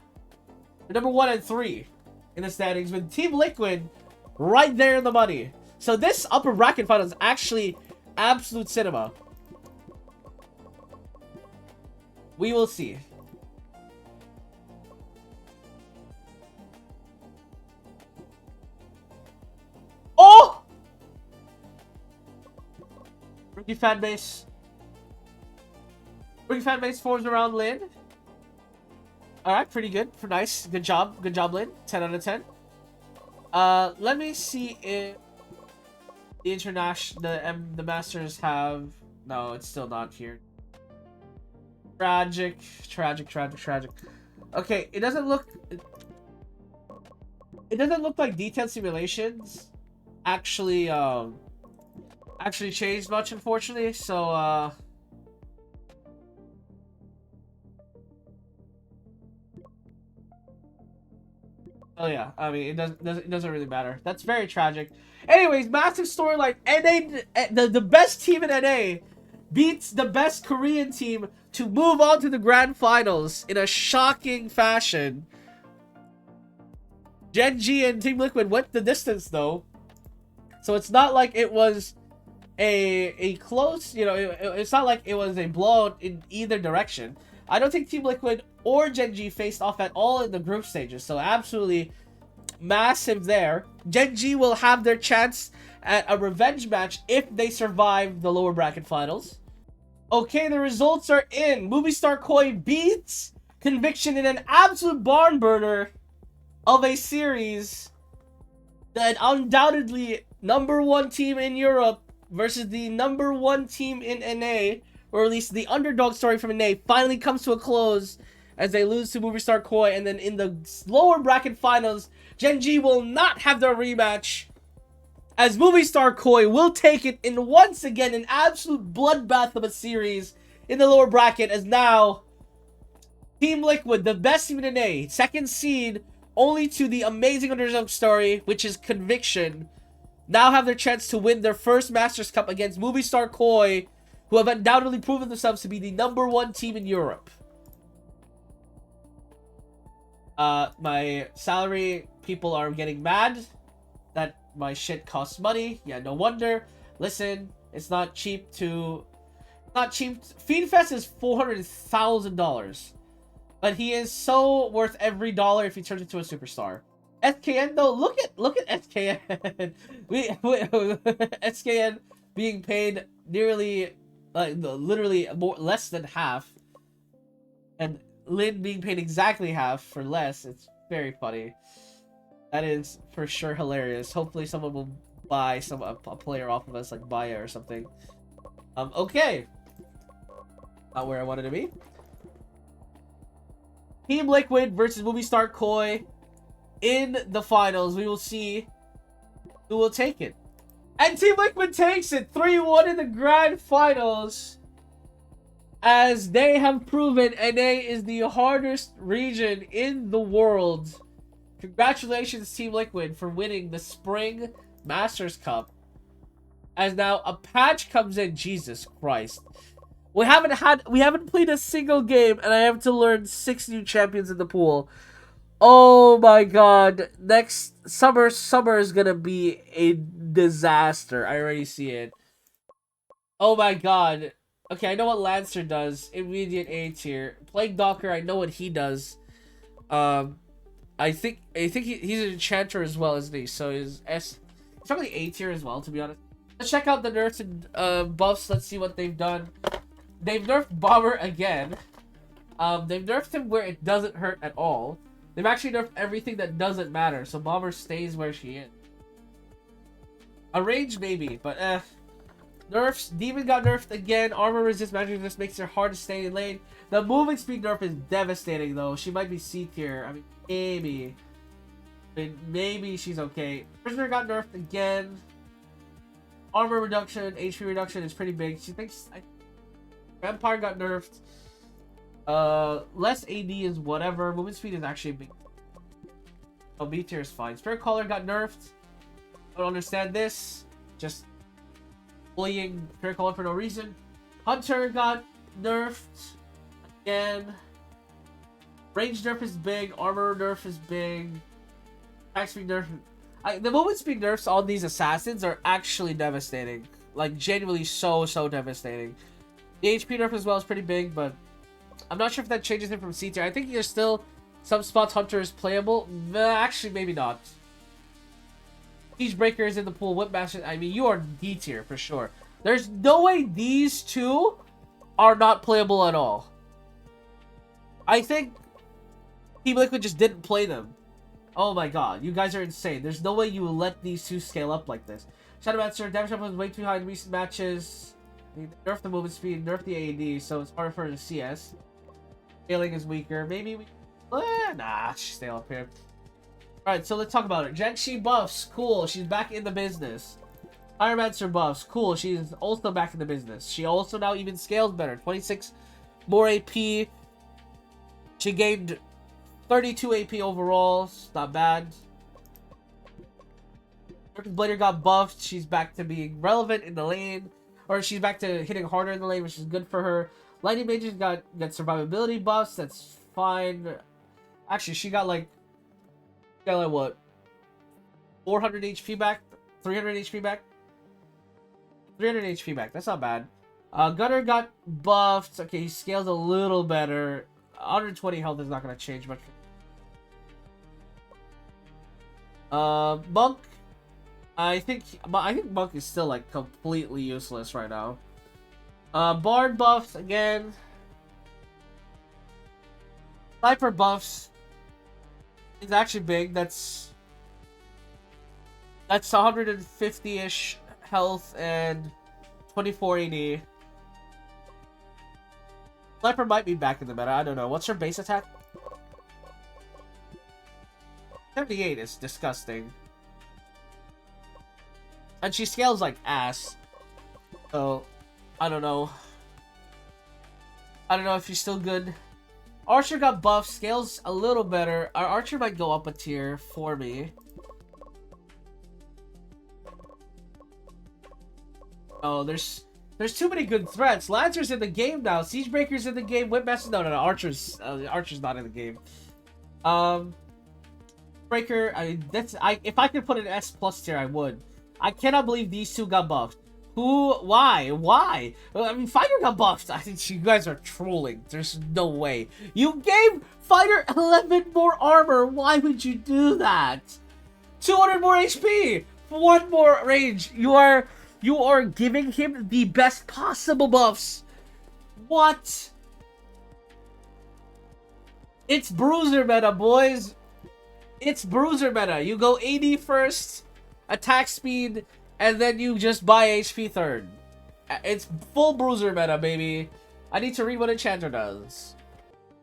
#1 and 3 in the standings, with Team Liquid right there in the money. So this upper bracket final is actually absolute cinema. We will see. Oh! Rookie fan base. Rookie fan base forms around Lin. Alright, pretty good. Nice. Good job. Good job, Lin. 10 out of 10. Let me see if the the Masters have... No, it's still not here. Tragic. Okay, it doesn't look like detailed simulations actually changed much, unfortunately. So oh yeah, I mean, it doesn't really matter. That's very tragic. Anyways, massive storyline. NA, the best team in NA beats the best Korean team to move on to the grand finals in a shocking fashion. Gen G and Team Liquid went the distance though, so it's not like it was a close, you know, it's not like it was a blowout in either direction. I don't think Team Liquid or Gen G faced off at all in the group stages, so absolutely massive there. Gen G will have their chance at a revenge match if they survive the lower bracket finals. Okay, the results are in. Movie Star Koi beats Conviction in an absolute barn burner of a series. That undoubtedly #1 team in Europe versus the #1 team in NA, or at least the underdog story from NA, finally comes to a close as they lose to Movie Star Koi. And then in the lower bracket finals, Gen G will not have their rematch, as Movie Star Koi will take it in once again an absolute bloodbath of a series in the lower bracket, as now Team Liquid, the best team in NA, second seed, only to the amazing underdog story, which is Conviction, now have their chance to win their first Masters Cup against Movie Star Koi, who have undoubtedly proven themselves to be the #1 team in Europe. My salary people are getting mad that my shit costs money. Yeah, no wonder. Listen, it's not cheap to... Not cheap. Fiendfest is $400,000. But he is so worth every dollar if he turns into a superstar. SKN though, look at SKN. SKN being paid nearly, like, literally less than half, and Lin being paid exactly half for less. It's very funny. That is for sure hilarious. Hopefully someone will buy a player off of us, like Baya or something. Okay. Not where I wanted to be. Team Liquid versus Movie Star Koi in the finals. We will see who will take it. And Team Liquid takes it 3-1 in the grand finals, as they have proven NA is the hardest region in the world. Congratulations, Team Liquid, for winning the Spring Masters Cup. As now a patch comes in. Jesus Christ. We haven't played a single game, and I have to learn 6 new champions in the pool. Oh my god. Next summer is gonna be a disaster. I already see it. Oh my god. Okay, I know what Lancer does. Immediate A tier. Plague Docker, I know what he does. I think he's an enchanter as well, isn't he? So he's probably A tier as well, to be honest. Let's check out the nerfs and buffs. Let's see what they've done. They've nerfed Bomber again. They've nerfed him where it doesn't hurt at all. They've actually nerfed everything that doesn't matter, so Bomber stays where she is. A range maybe, but nerfs. Demon got nerfed again. Armor resist, magic resist makes her hard to stay in lane. The moving speed nerf is devastating though. She might be C tier. I mean, maybe she's okay. Prisoner got nerfed again. Armor reduction, HP reduction is pretty big. She thinks... Vampire got nerfed. Less AD is whatever. Movement speed is actually big. Oh, B tier is fine. Spirit Caller got nerfed. I don't understand this. Just bullying Spirit Caller for no reason. Hunter got nerfed again. Range nerf is big. Armor nerf is big. Attack speed nerf. The movement speed nerfs on these assassins are actually devastating. Like, genuinely so devastating. The HP nerf as well is pretty big, but I'm not sure if that changes him from C tier. I think there's still some spots Hunter is playable. Actually, maybe not. Siege Breaker is in the pool. Whipmaster, I mean, you are D tier for sure. There's no way these two are not playable at all. I think Team Liquid just didn't play them. Oh my god, you guys are insane. There's no way you will let these two scale up like this. Shadowmancer, damage up was way too high in recent matches. They nerfed the movement speed, nerfed the AD, so it's harder for her to CS. Scaling is weaker. Maybe we... nah, she's stay up here. Alright, so let's talk about it. Genshi buffs, cool, she's back in the business. Pyromancer buffs, cool, she's also back in the business. She also now even scales better. 26 more AP. She gained 32 AP overall. It's not bad. Circus Blader got buffed. She's back to being relevant in the lane. Or she's back to hitting harder in the lane, which is good for her. Lightning Mages got survivability buffs. That's fine. Actually, she got like what? 400 HP back? 300 HP back? 300 HP back. That's not bad. Gunner got buffed. Okay, he scales a little better. 120 health is not going to change much. Monk. I think Monk is still like completely useless right now. Bard buffs again. Sniper buffs is actually big. That's 150-ish health and 24 AD. Sniper might be back in the meta. I don't know. What's her base attack? 78 is disgusting. And she scales like ass. So, I don't know. I don't know if she's still good. Archer got buffed. Scales a little better. Our Archer might go up a tier for me. Oh, there's too many good threats. Lancer's in the game now. Siegebreaker's in the game. Whipmaster's no, Archer's not in the game. Breaker. I mean, if I could put an S+ tier, I would. I cannot believe these two got buffed. Who? Why? Why? I mean, Fighter got buffed. I think you guys are trolling. There's no way. You gave Fighter 11 more armor. Why would you do that? 200 more HP. 1 more range. You are giving him the best possible buffs. What? It's Bruiser meta, boys. It's Bruiser meta. You go AD first, attack speed, and then you just buy HP third. It's full Bruiser meta, baby. I need to read what Enchanter does.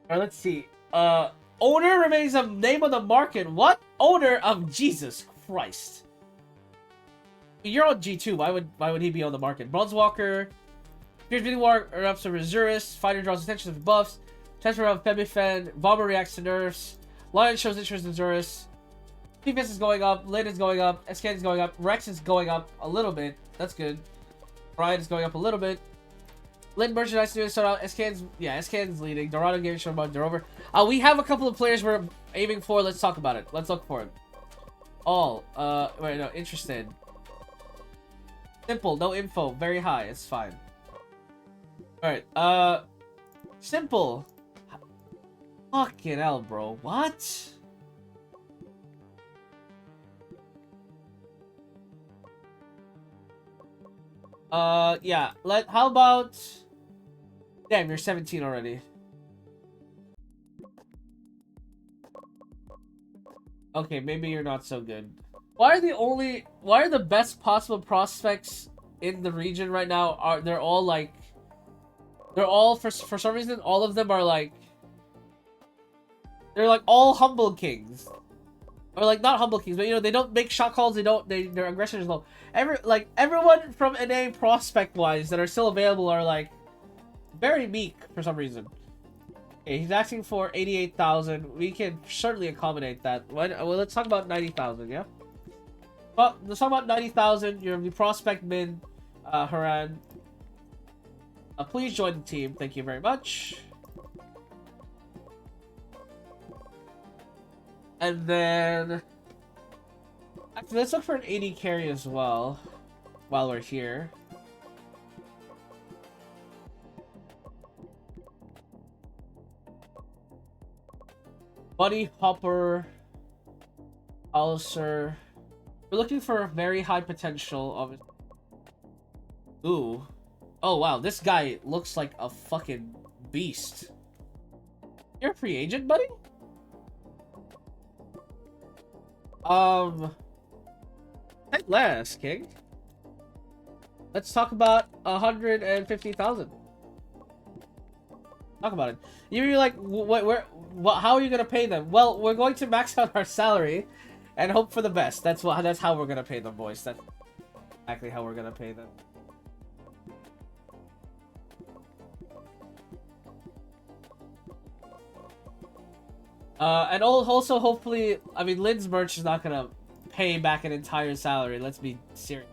Alright, let's see. Owner remains a name on the market. What? Owner of Jesus Christ. You're on G2. Why would he be on the market? Bronzewalker. Here's Video War erupts of Resurus. Fighter draws attention to buffs. Transfer of Femifen. Bomber reacts to nerfs. Lion shows interest in Zurus. Defense is going up. Lid is going up. SK is going up. Rex is going up a little bit. That's good. Brian is going up a little bit. Lid merchandise doing so out. SK's leading. Dorado gave show about over. We have a couple of players we're aiming for. Let's talk about it. Let's look for it. Wait, no, interested. Simple, no info. Very high. It's fine. Alright, simple. Fucking hell, bro. What? Yeah. How about... Damn, you're 17 already. Okay, maybe you're not so good. Why are the best possible prospects in the region right now they're all like... They're all, for some reason, all of them are like... They're like all humble kings. Or like, not humble kings, but you know, they don't make shot calls, their aggression is low. Everyone from NA prospect-wise that are still available are like... very meek for some reason. Okay, he's asking for 88,000. We can certainly accommodate that. Well, let's talk about 90,000, yeah? Well, let's talk about 90,000. You're the prospect mid, Haran. Please join the team. Thank you very much. And then... Actually, let's look for an 80 carry as well. While we're here. Buddy Hopper. Alistair. We're looking for a very high potential of... Ooh. Oh, wow. This guy looks like a fucking beast. You're a free agent, buddy? At last, King. Let's talk about 150,000. Talk about it. You're like, how are you gonna pay them? Well, we're going to max out our salary and hope for the best. That's how we're gonna pay them, boys. That's exactly how we're gonna pay them. And also, hopefully, I mean, Lynn's merch is not gonna pay back an entire salary. Let's be serious.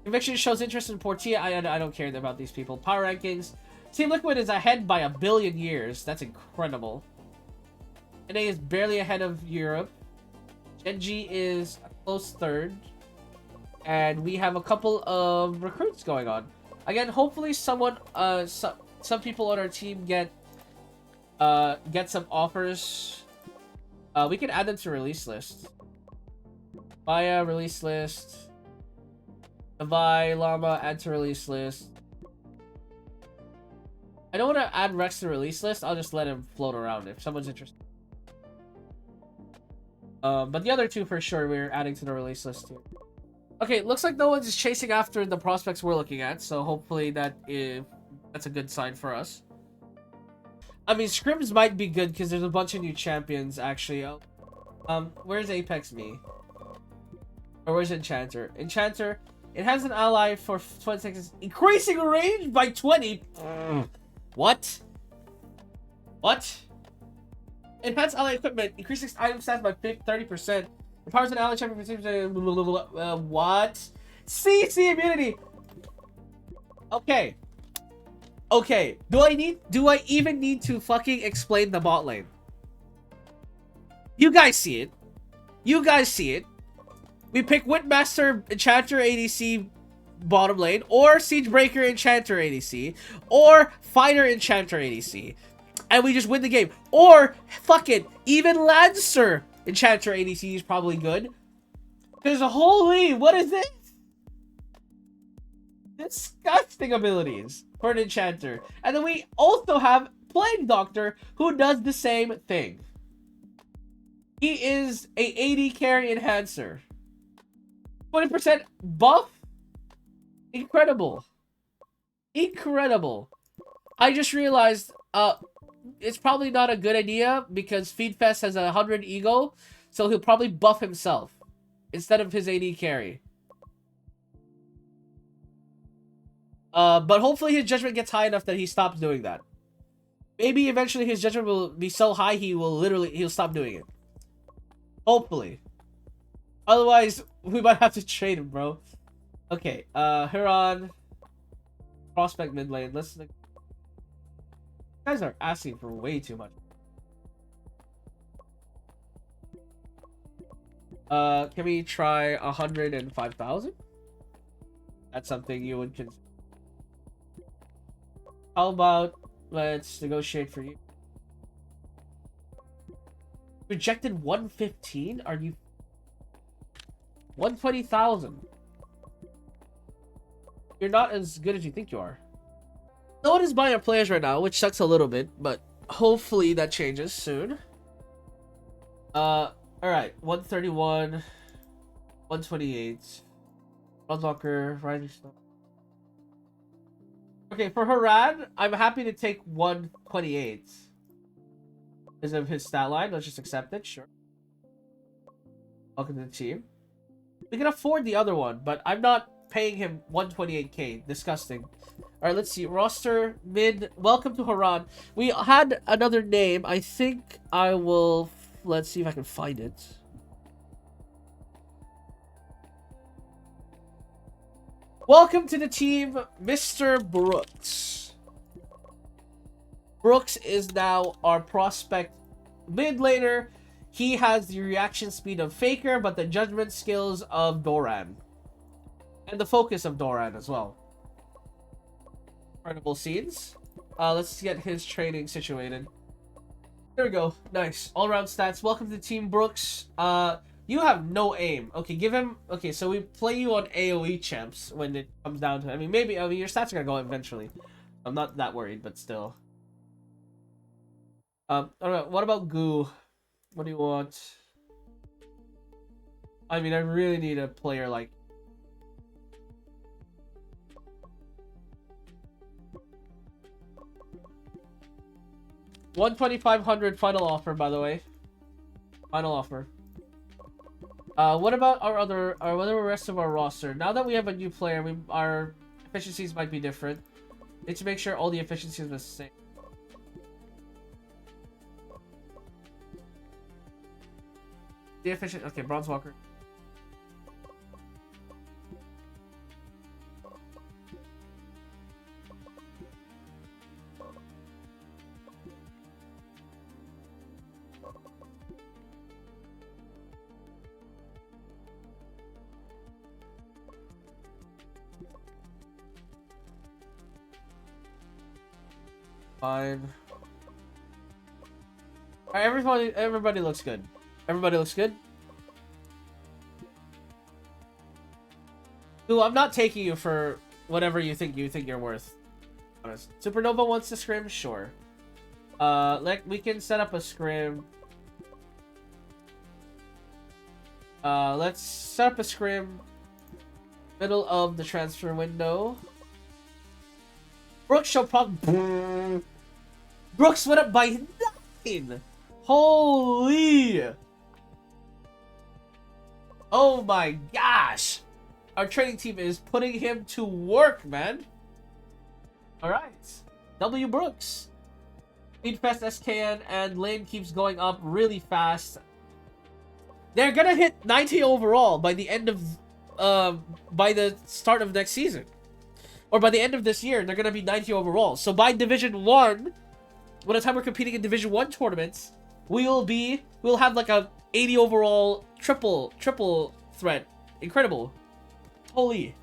Conviction shows interest in Portia. I don't care about these people. Power rankings. Team Liquid is ahead by 1 billion years. That's incredible. NA is barely ahead of Europe. Genji is a close third. And we have a couple of recruits going on. Again, hopefully someone, some people on our team get some offers. We can add them to release list. Maya, release list. Levi, Llama, add to release list. I don't want to add Rex to the release list. I'll just let him float around if someone's interested. But the other two for sure we're adding to the release list too. Okay, looks like no one's chasing after the prospects we're looking at, so hopefully that's a good sign for us. I mean, scrims might be good because there's a bunch of new champions actually. Where's Apex Me? Or where's Enchanter? Enchanter, it has an ally for 20 seconds, increasing range by 20. What? What? Enhance ally equipment. Increases item stats by 30%. Empowers an ally champion. What? CC immunity. Okay. Okay. Do I even need to fucking explain the bot lane? You guys see it. You guys see it. We pick Windmaster, Enchanter, ADC, bottom lane, or Siegebreaker, Enchanter, ADC, or Fighter, Enchanter, ADC, and we just win the game. Or, fuck it, even Lancer, Enchanter, ADC is probably good. Because holy, what is this? Disgusting abilities for an Enchanter. And then we also have Plague Doctor, who does the same thing. He is a AD carry enhancer. 20% buff? Incredible. Incredible. I just realized it's probably not a good idea because Feedfest has 100 ego, so he'll probably buff himself instead of his AD carry. But hopefully his judgment gets high enough that he stops doing that. Maybe eventually his judgment will be so high he'll stop doing it. Hopefully. Otherwise, we might have to trade him, bro. Okay, Huron. Prospect mid lane. Let's... You guys are asking for way too much. Can we try 105,000? That's something you would consider. How about let's negotiate for you? Rejected 115? Are you... 120,000. You're not as good as you think you are. No one is buying our players right now, which sucks a little bit, but hopefully that changes soon. Alright, 131, 128. Bronzewalker, Rising Star. Okay, for Harad, I'm happy to take 128. Because of his stat line. Let's just accept it, sure. Welcome to the team. We can afford the other one, but I'm not paying him 128k. Disgusting. Alright, let's see. Roster, mid. Welcome to Haran. We had another name. I think I will... Let's see if I can find it. Welcome to the team, Mr. Brooks. Brooks is now our prospect mid laner. He has the reaction speed of Faker, but the judgment skills of Doran. And the focus of Doran as well. Incredible scenes. Let's get his training situated. There we go. Nice. All-round stats. Welcome to the team, Brooks. You have no aim. Okay, give him... Okay, so we play you on AoE champs when it comes down to... I mean, maybe... I mean, your stats are gonna go up eventually. I'm not that worried, but still. Alright, what about Goo? What do you want? I mean, I really need a player like... $1,250 final offer, by the way. Final offer. What about what are the rest of our roster? Now that we have a new player, our efficiencies might be different. Need to make sure all the efficiencies are the same. The efficient... Okay, Bronzewalker. Fine. Alright, everybody looks good. Everybody looks good. Ooh, I'm not taking you for whatever you think you're worth. Honest. Supernova wants to scrim? Sure. Like we can set up a scrim. Let's set up a scrim. Middle of the transfer window. Brooks shall probably... Brooks went up by 9! Holy! Oh my gosh! Our training team is putting him to work, man. Alright. W. Brooks. Speedfest SKN and lane keeps going up really fast. They're gonna hit 90 overall by the end of, by the start of next season. Or by the end of this year, they're gonna be 90 overall. So by Division 1, by the time we're competing in Division 1 tournaments, we'll have like a 80 overall triple threat. Incredible. Holy.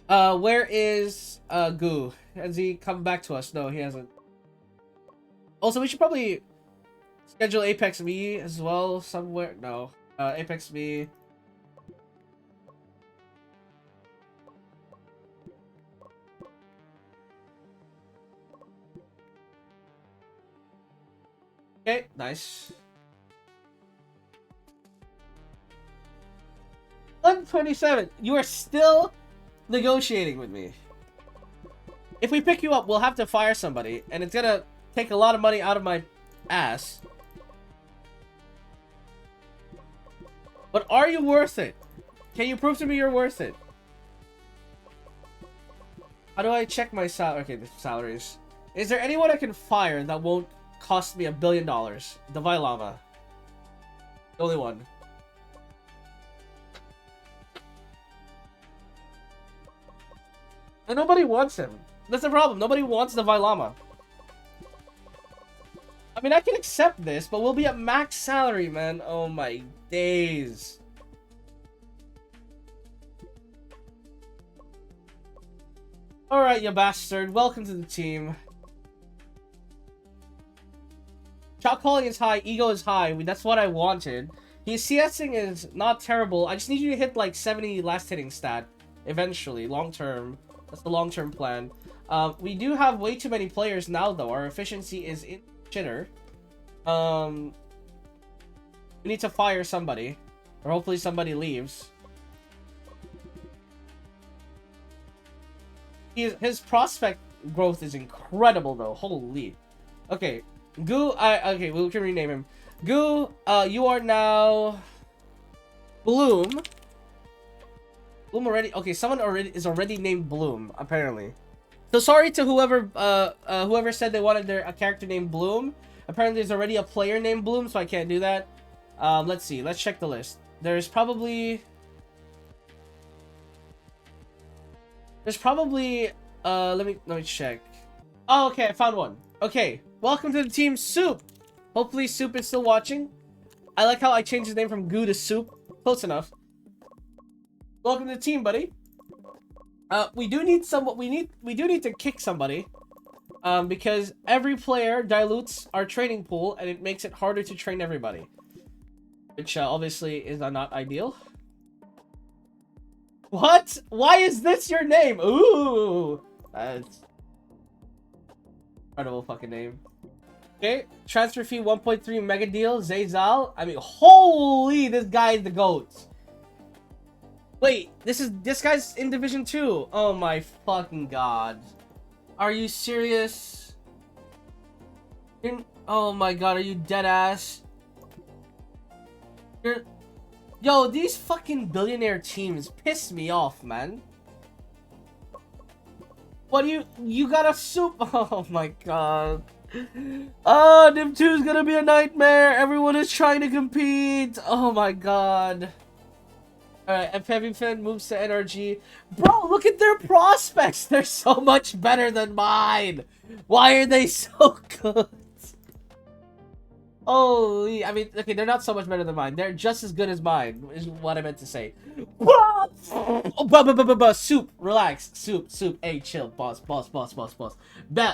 Where is Goo? Has he come back to us? No, he hasn't. Also, we should probably schedule Apex Me as well somewhere. No. Apex Me. Okay, nice. 127. You are still negotiating with me. If we pick you up, we'll have to fire somebody, and it's gonna take a lot of money out of my ass. But are you worth it? Can you prove to me you're worth it? How do I check my salary? Okay, the salaries. Is there anyone I can fire that won't cost me $1 billion? Devi Lama. The only one. And nobody wants him. That's the problem. Nobody wants the Lama. I mean, I can accept this, but we'll be at max salary, man. Oh my days. Alright, you bastard. Welcome to the team. Shot calling is high. Ego is high. That's what I wanted. His CSing is not terrible. I just need you to hit like 70 last hitting stat. Eventually. Long term. That's the long-term plan. We do have way too many players now, though. Our efficiency is in shitter. We need to fire somebody. Or hopefully somebody leaves. His prospect growth is incredible, though. Holy. Okay. Goo, okay, we can rename him. Goo, you are now... Bloom. Bloom already... Okay, someone is already named Bloom, apparently. So sorry to whoever whoever said they wanted a character named Bloom. Apparently there's already a player named Bloom, so I can't do that. Let's see. Let's check the list. There's probably... let me check. Oh, okay, I found one. Okay, welcome to the team, Soup. Hopefully Soup is still watching. I like how I changed his name from Goo to Soup. Close enough. Welcome to the team, buddy. We do need to kick somebody. Because every player dilutes our training pool and it makes it harder to train everybody. Which obviously is not ideal. What? Why is this your name? Ooh. That's incredible fucking name. Okay, transfer fee 1.3 mega deal. Zayzal. I mean, holy, this guy is the GOAT. Wait, this guy's in Division 2. Oh my fucking god. Are you serious? Oh my god, are you dead ass? Yo, these fucking billionaire teams piss me off, man. What do you got a Soup? Oh my god. Oh, Div 2 is gonna be a nightmare. Everyone is trying to compete. Oh my god. Alright, if Heavy Fin moves to NRG. Bro, look at their prospects. They're so much better than mine. Why are they so good? Holy, I mean, okay, they're not so much better than mine. They're just as good as mine, is what I meant to say. Soup, relax. Soup. Hey, chill, boss.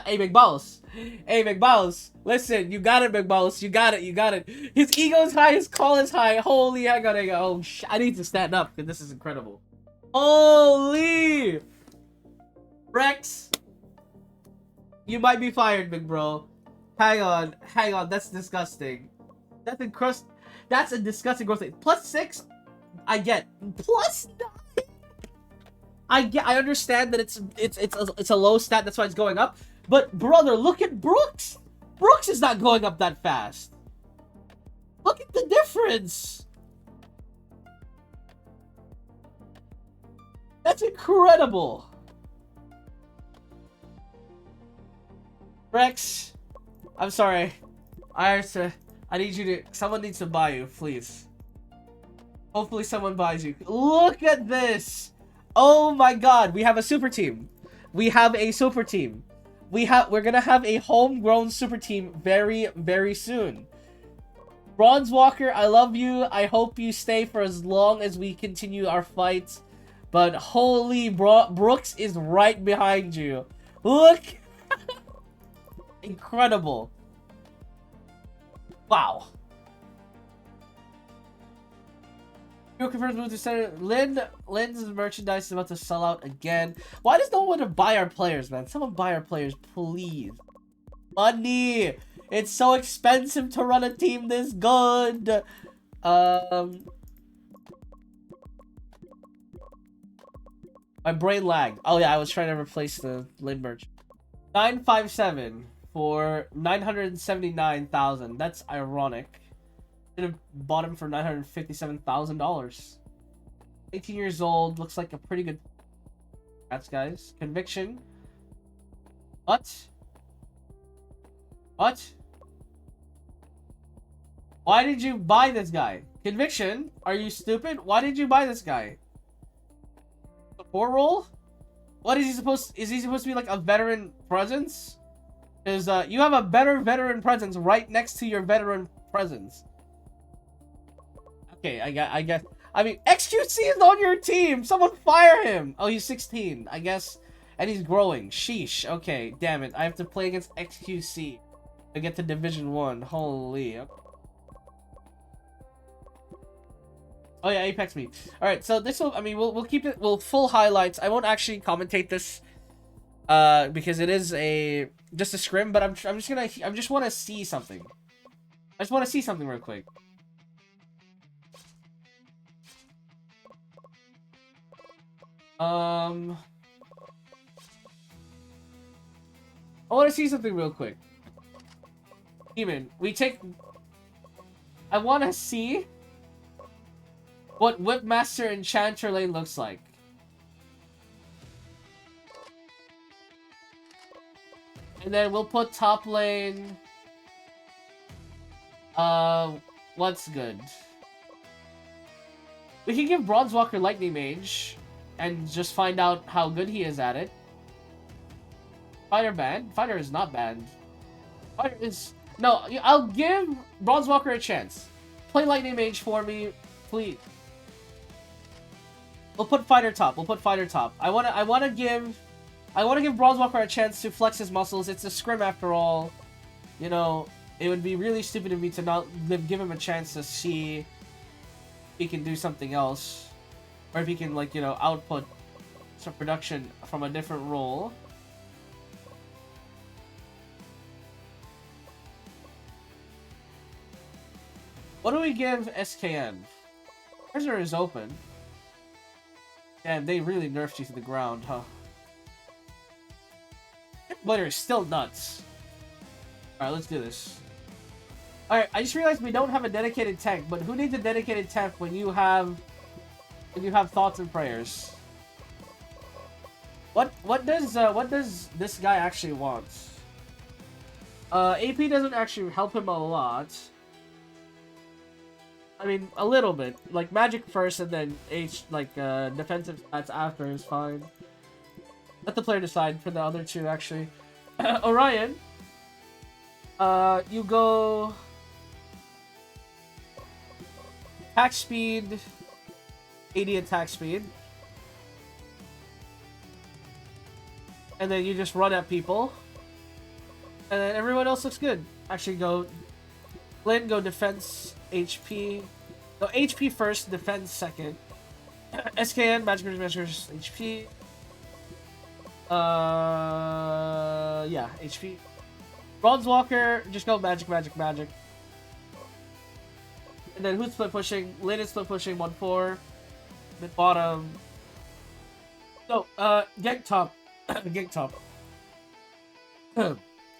Hey, big boss. Hey, big boss. Listen, you got it, big boss. You got it. His ego is high, his call is high. Holy, hang on. Oh, I need to stand up, because this is incredible. Holy! Rex, you might be fired, big bro. Hang on, that's disgusting. That's a disgusting growth rate. +6, I get. +9, I understand that it's a low stat, that's why it's going up. But brother, look at Brooks. Brooks is not going up that fast. Look at the difference. That's incredible. Rex, I'm sorry. I need you to. Someone needs to buy you, please. Hopefully, someone buys you. Look at this! Oh my God, we have a super team. We have a super team. We're gonna have a homegrown super team very, very soon. Bronze Walker, I love you. I hope you stay for as long as we continue our fight. But holy Brooks is right behind you. Look! Incredible. Wow. You confirms move to center. Lynn's merchandise is about to sell out again. Why does no one want to buy our players, man? Someone buy our players, please. Money! It's so expensive to run a team this good. My brain lagged. Oh yeah, I was trying to replace the Lynn merch. 957 for 979,000. That's ironic. Should have bought him for $957,000. 18 years old. Looks like a pretty good. Congrats, guys. Conviction. What? What? Why did you buy this guy? Conviction? Are you stupid? Why did you buy this guy? Support role? What is he supposed? Is he supposed to be like a veteran presence? Because you have a better veteran presence right next to your veteran presence. Okay, I guess. I mean, XQC is on your team. Someone fire him. Oh, he's 16, I guess, and he's growing. Sheesh. Okay, damn it. I have to play against XQC to get to Division 1. Holy. Oh yeah, Apex me. All right, so this will. I mean, we'll keep it. We'll full highlights. I won't actually commentate this, because it is just a scrim. But I just want to see something. I just want to see something real quick. I want to see something real quick. Demon, I want to see what Whipmaster Enchanter lane looks like. And then we'll put top lane. What's good? We can give Bronze Walker Lightning Mage and just find out how good he is at it. Fighter banned? Fighter is not banned. Fighter is... No, I'll give Bronze Walker a chance. Play Lightning Mage for me, please. We'll put Fighter top. We'll put Fighter top. I wanna give Bronze Walker a chance to flex his muscles. It's a scrim after all. You know, it would be really stupid of me to not give him a chance to see if he can do something else. Or if he can, like, you know, output some production from a different role. What do we give SKN? Prisoner is open. Damn, they really nerfed you to the ground, huh? Blader is still nuts. Alright, let's do this. Alright, I just realized we don't have a dedicated tank, but who needs a dedicated tank when you have thoughts and prayers? What does this guy actually want? AP doesn't actually help him a lot. I mean, a little bit. Like, magic first and then defensive stats after is fine. Let the player decide for the other two, actually. Orion. You go... Attack speed. 80 attack speed. And then you just run at people. And then everyone else looks good. Actually, go... Lynn, go defense, HP. No, HP first, defense second. SKN, magic measures, HP. Yeah, HP. Bronze Walker, just go magic. And then who's split pushing? Lynn is split pushing, 1-4. Mid bottom. No, gank top. Gank top.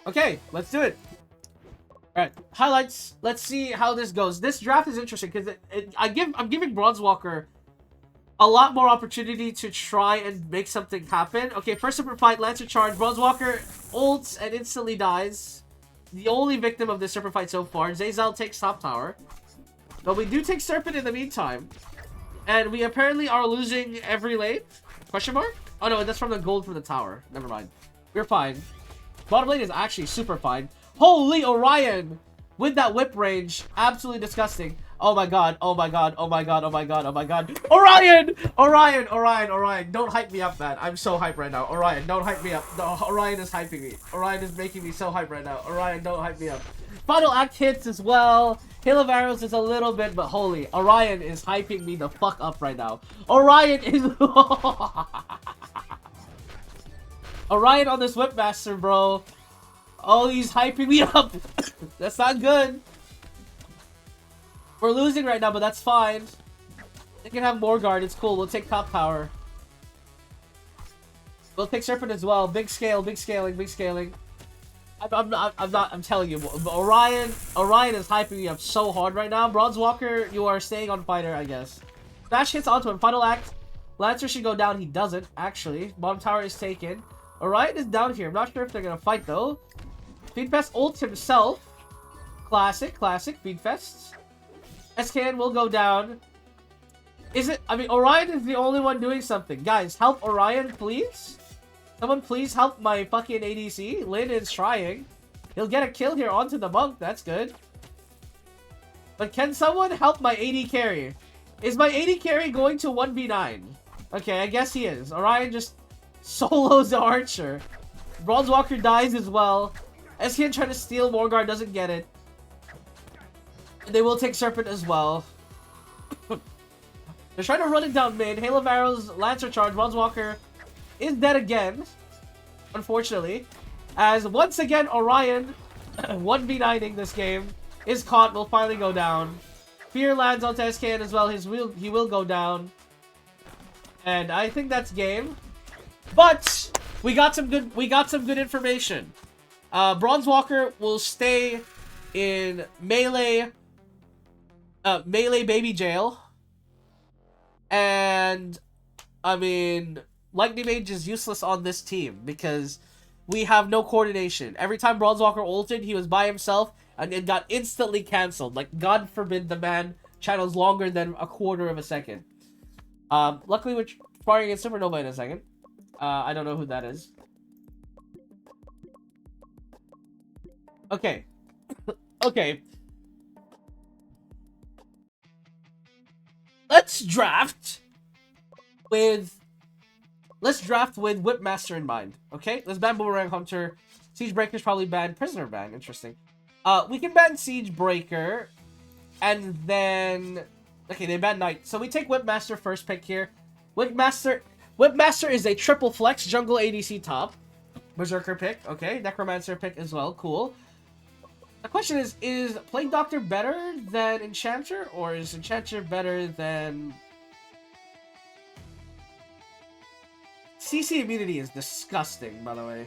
Okay, let's do it. Alright, highlights. Let's see how this goes. This draft is interesting because I'm giving Bronze Walker a lot more opportunity to try and make something happen. Okay, first super fight, Lancer charge. Bronzewalker ults and instantly dies. The only victim of this super fight so far. Zayzal takes top tower. But we do take Serpent in the meantime. And we apparently are losing every lane. Question mark? Oh no, that's from the gold from the tower. Never mind. We're fine. Bottom lane is actually super fine. Holy Orion! With that whip range. Absolutely disgusting. Oh my god, oh my god, oh my god, oh my god, oh my god. Orion! Orion, Orion, Orion. Don't hype me up, man. I'm so hyped right now. Orion, don't hype me up. No, Orion is hyping me. Orion is making me so hyped right now. Orion, don't hype me up. Final act hits as well. Hail of Arrows is a little bit, but holy. Orion is hyping me the fuck up right now. Orion is... Orion on this Whipmaster, bro. Oh, he's hyping me up. That's not good. We're losing right now, but that's fine. They can have more guard. It's cool. We'll take top tower. We'll take Serpent as well. Big scale, big scaling, big scaling. I'm telling you, Orion is hyping me up so hard right now. Bronzewalker, you are staying on fighter, I guess. Smash hits onto him. Final act. Lancer should go down. He doesn't, actually. Bottom tower is taken. Orion is down here. I'm not sure if they're gonna fight though. Feedfest ults himself. Classic, classic. Feedfest. SKN will go down. Is it? I mean, Orion is the only one doing something. Guys, help Orion, please. Someone please help my fucking ADC. Lin is trying. He'll get a kill here onto the monk. That's good. But can someone help my AD carry? Is my AD carry going to 1v9? Okay, I guess he is. Orion just solos the archer. Bronzewalker dies as well. SKN trying to steal Morgar, doesn't get it. And they will take Serpent as well. They're trying to run it down mid. Hail of Arrows, Lancer charge. Bronzewalker is dead again, unfortunately. As once again, Orion, 1v9ing this game, is caught, will finally go down. Fear lands onto SKN as well. He will go down. And I think that's game. But we got some good information. Bronzewalker will stay in melee baby jail. And I mean, Lightning Mage is useless on this team because we have no coordination. Every time Bronzewalker ulted, he was by himself and it got instantly cancelled. Like, God forbid the man channels longer than a quarter of a second. Luckily we're firing against Supernova in a second. I don't know who that is. Okay. Okay. Let's draft with Whipmaster in mind. Okay? Let's ban Boomerang Hunter. Siege Breaker's probably banned. Prisoner ban. Interesting. We can ban Siege Breaker. And then... Okay, they ban Knight. So we take Whipmaster first pick here. Whipmaster is a triple flex jungle ADC top. Berserker pick. Okay. Necromancer pick as well. Cool. The question is Plague Doctor better than Enchanter? Or is Enchanter better than... CC immunity is disgusting, by the way.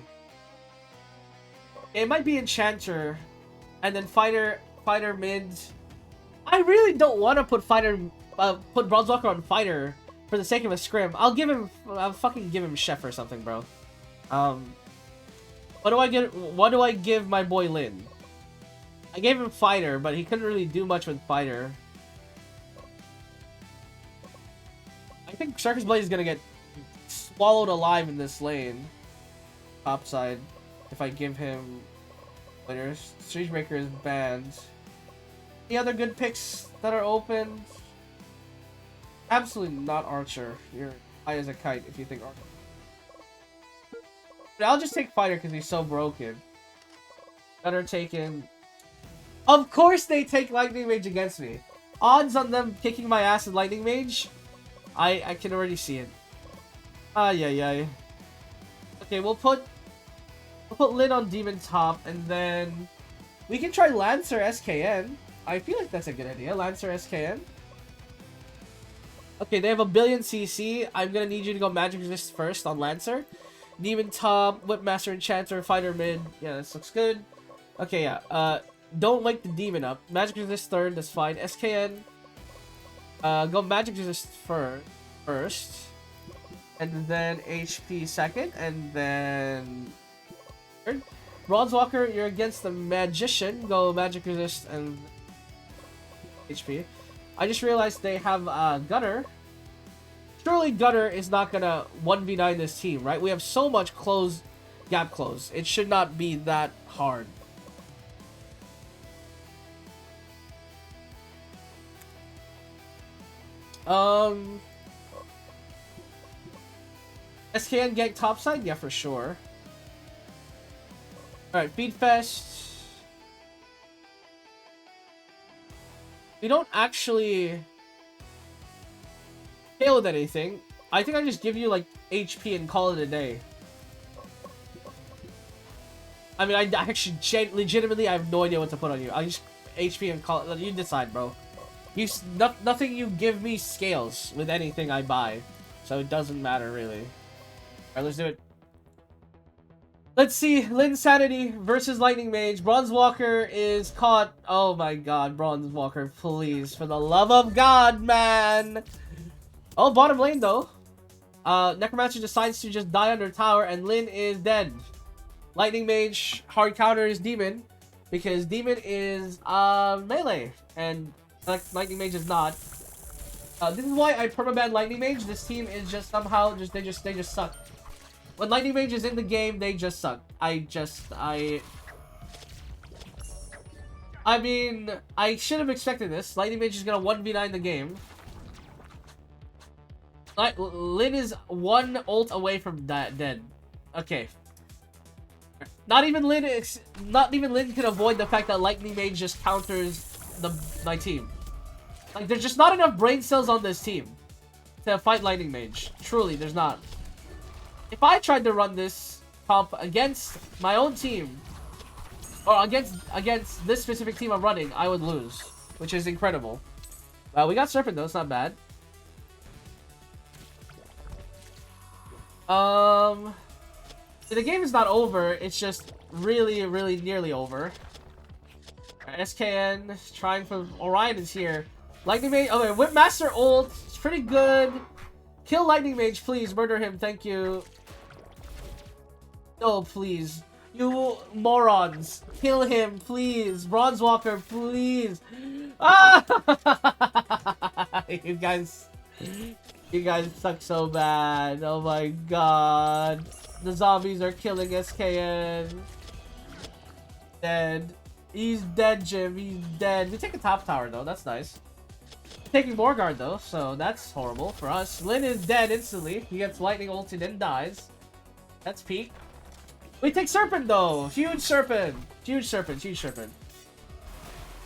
It might be Enchanter. And then Fighter mid. I really don't want to put Bronzewalker on Fighter for the sake of a scrim. I'll fucking give him Chef or something, bro. What do I give my boy Lin? I gave him Fighter, but he couldn't really do much with Fighter. I think Circus Blade is gonna get swallowed alive in this lane. Top side. If I give him winners. Siege Breaker is banned. Any other good picks that are open? Absolutely not Archer. You're high as a kite if you think Archer. But I'll just take Fighter because he's so broken. Better taken. Of course they take Lightning Mage against me. Odds on them kicking my ass in Lightning Mage? I can already see it. Ay. Okay, we'll put Lin on Demon top, and then we can try Lancer SKN. I feel like that's a good idea. Lancer SKN. Okay, they have a billion CC. I'm gonna need you to go Magic Resist first on Lancer. Demon top, Whipmaster Enchanter, Fighter mid. Yeah, this looks good. Okay, yeah. Don't wake the Demon up. Magic Resist third, that's fine. SKN. Go Magic Resist first. first. And then HP second. And then third. Bronze Walker, you're against the Magician. Go Magic Resist and HP. I just realized they have Gunner. Surely Gunner is not gonna 1v9 this team, right? We have so much gap close. It should not be that hard. SKN gank topside? Yeah, for sure. Alright, Feed Fest. We don't actually fail with anything. I think I just give you like HP and call it a day. I mean, I actually legitimately I have no idea what to put on you. I just HP and call it. You decide, bro. Nothing you give me scales with anything I buy, so it doesn't matter really. Alright, let's do it. Let's see, Lin Sanity versus Lightning Mage. Bronze Walker is caught. Oh my god, Bronze Walker, please, for the love of God, man. Oh, bottom lane though. Necromancer decides to just die under tower, and Lin is dead. Lightning Mage hard counter is Demon, because Demon is melee, and Lightning Mage is not. This is why I permaban Lightning Mage. This team is just somehow they just suck. When Lightning Mage is in the game, they just suck. I mean, I should have expected this. Lightning Mage is gonna 1v9 the game. Lin is one ult away from dead. Okay. Not even Lin can avoid the fact that Lightning Mage just counters my team. Like, there's just not enough brain cells on this team to fight Lightning Mage. Truly, there's not. If I tried to run this comp against my own team, or against this specific team I'm running, I would lose, which is incredible. We got Serpent though, it's not bad. The game is not over, it's just really nearly over. SKN trying for Orion is here. Lightning Mage, okay, Whipmaster ult, it's pretty good. Kill Lightning Mage, please, murder him, thank you. Oh, please. You morons. Kill him, please. Bronze Walker, please. Ah! You guys suck so bad. Oh my god. The zombies are killing SKN. Dead. He's dead, Jim. He's dead. We take a top tower, though. That's nice. Taking more guard, though, so that's horrible for us. Lin is dead instantly. He gets lightning ulted and dies. That's peak. We take Serpent, though. Huge Serpent. Huge Serpent. Huge Serpent.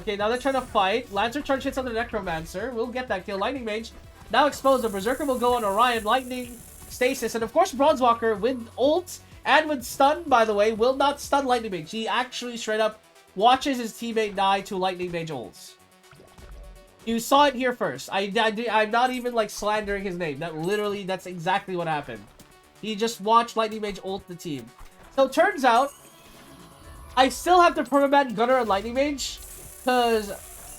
Okay, now they're trying to fight. Lancer charge hits on the Necromancer. We'll get that kill. Lightning Mage now exposed. The Berserker will go on Orion. Lightning, Stasis, and of course Bronze Walker with ult and with stun, by the way, will not stun Lightning Mage. He actually straight up watches his teammate die to Lightning Mage ults. You saw it here first. I'm not even like slandering his name. That's exactly what happened. He just watched Lightning Mage ult the team. So turns out, I still have to permaban Gunner and Lightning Mage, because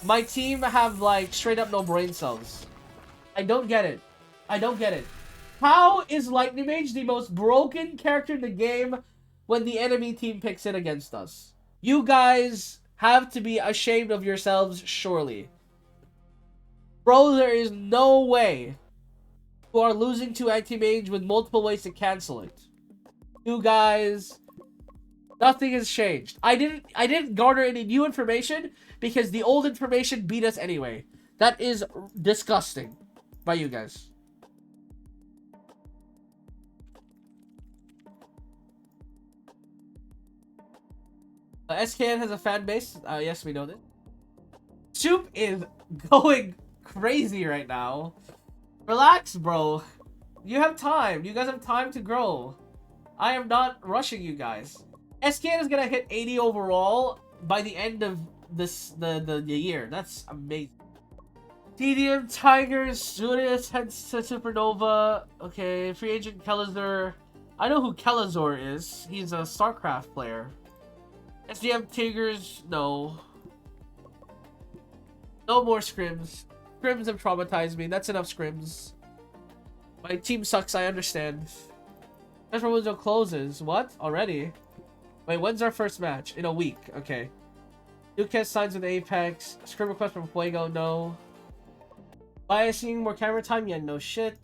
my team have like straight up no brain cells. I don't get it. I don't get it. How is Lightning Mage the most broken character in the game when the enemy team picks it against us? You guys have to be ashamed of yourselves, surely. Bro, there is no way you are losing to anti-mage with multiple ways to cancel it. You guys, nothing has changed. I didn't garner any new information because the old information beat us anyway. That is disgusting by you guys. SKN has a fan base. Yes, we know this. Soup is going crazy right now. Relax, bro. You have time. You guys have time to grow. I am not rushing you guys. SKN is gonna hit 80 overall by the end of the year. That's amazing. TDM Tigers, Julius heads to Supernova. Okay, free agent Kelazor. I know who Kelazor is. He's a StarCraft player. SDM Tigers, no. No more scrims. Scrims have traumatized me. That's enough scrims. My team sucks, I understand. Transfer window closes. What? Already? Wait, when's our first match? In a week. Okay. Lucas signs with Apex. Scrim request from Fuego. No. Biasing more camera time? Yeah, no shit.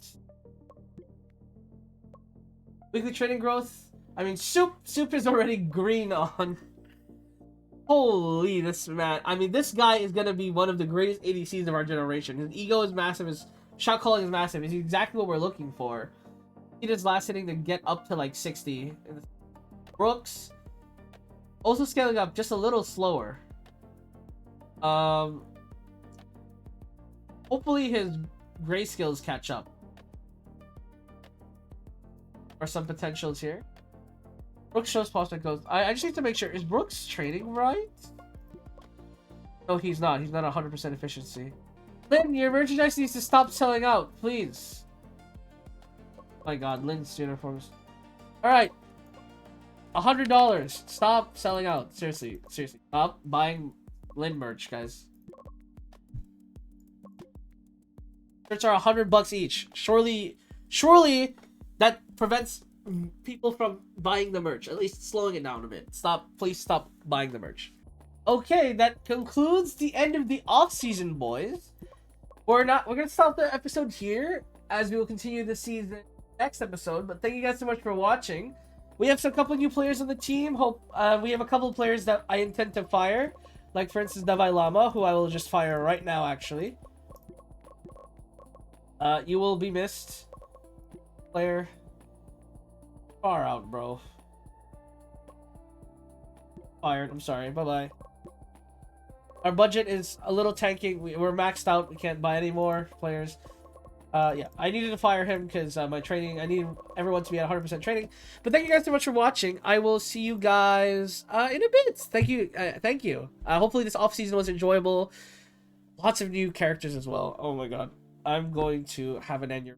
Weekly training growth? I mean, Soup is already green on. Holy, this man. I mean, this guy is going to be one of the greatest ADCs of our generation. His ego is massive. His shot calling is massive. He's exactly what we're looking for. He does last hitting to get up to like 60. Brooks. Also scaling up just a little slower. Hopefully his gray skills catch up. Or some potentials here. Brooks shows prospect goes. I just need to make sure. Is Brooks training right? No, he's not. He's not 100% efficiency. Lynn, your merchandise needs to stop selling out, please. My god, Lynn's uniforms. Alright. $100. Stop selling out. Seriously. Seriously. Stop buying Lynn merch, guys. Shirts are $100 each. Surely that prevents people from buying the merch. At least slowing it down a bit. Please stop buying the merch. Okay, that concludes the end of the off-season, boys. We're gonna stop the episode here, as we will continue the season next episode. But thank you guys so much for watching. We have a couple new players on the team. We have a couple of players that I intend to fire, like for instance Davai Lama, who I will just fire right now. Actually, you will be missed, player. Far out, bro. Fired. I'm sorry. Bye-bye. Our budget is a little tanking. We're maxed out. We can't buy any more players. Yeah, I needed to fire him because my training. I need everyone to be at 100% training. But thank you guys so much for watching. I will see you guys in a bit. Thank you. Thank you. Hopefully this off-season was enjoyable. Lots of new characters as well. Oh my god. I'm going to have an aneurysm.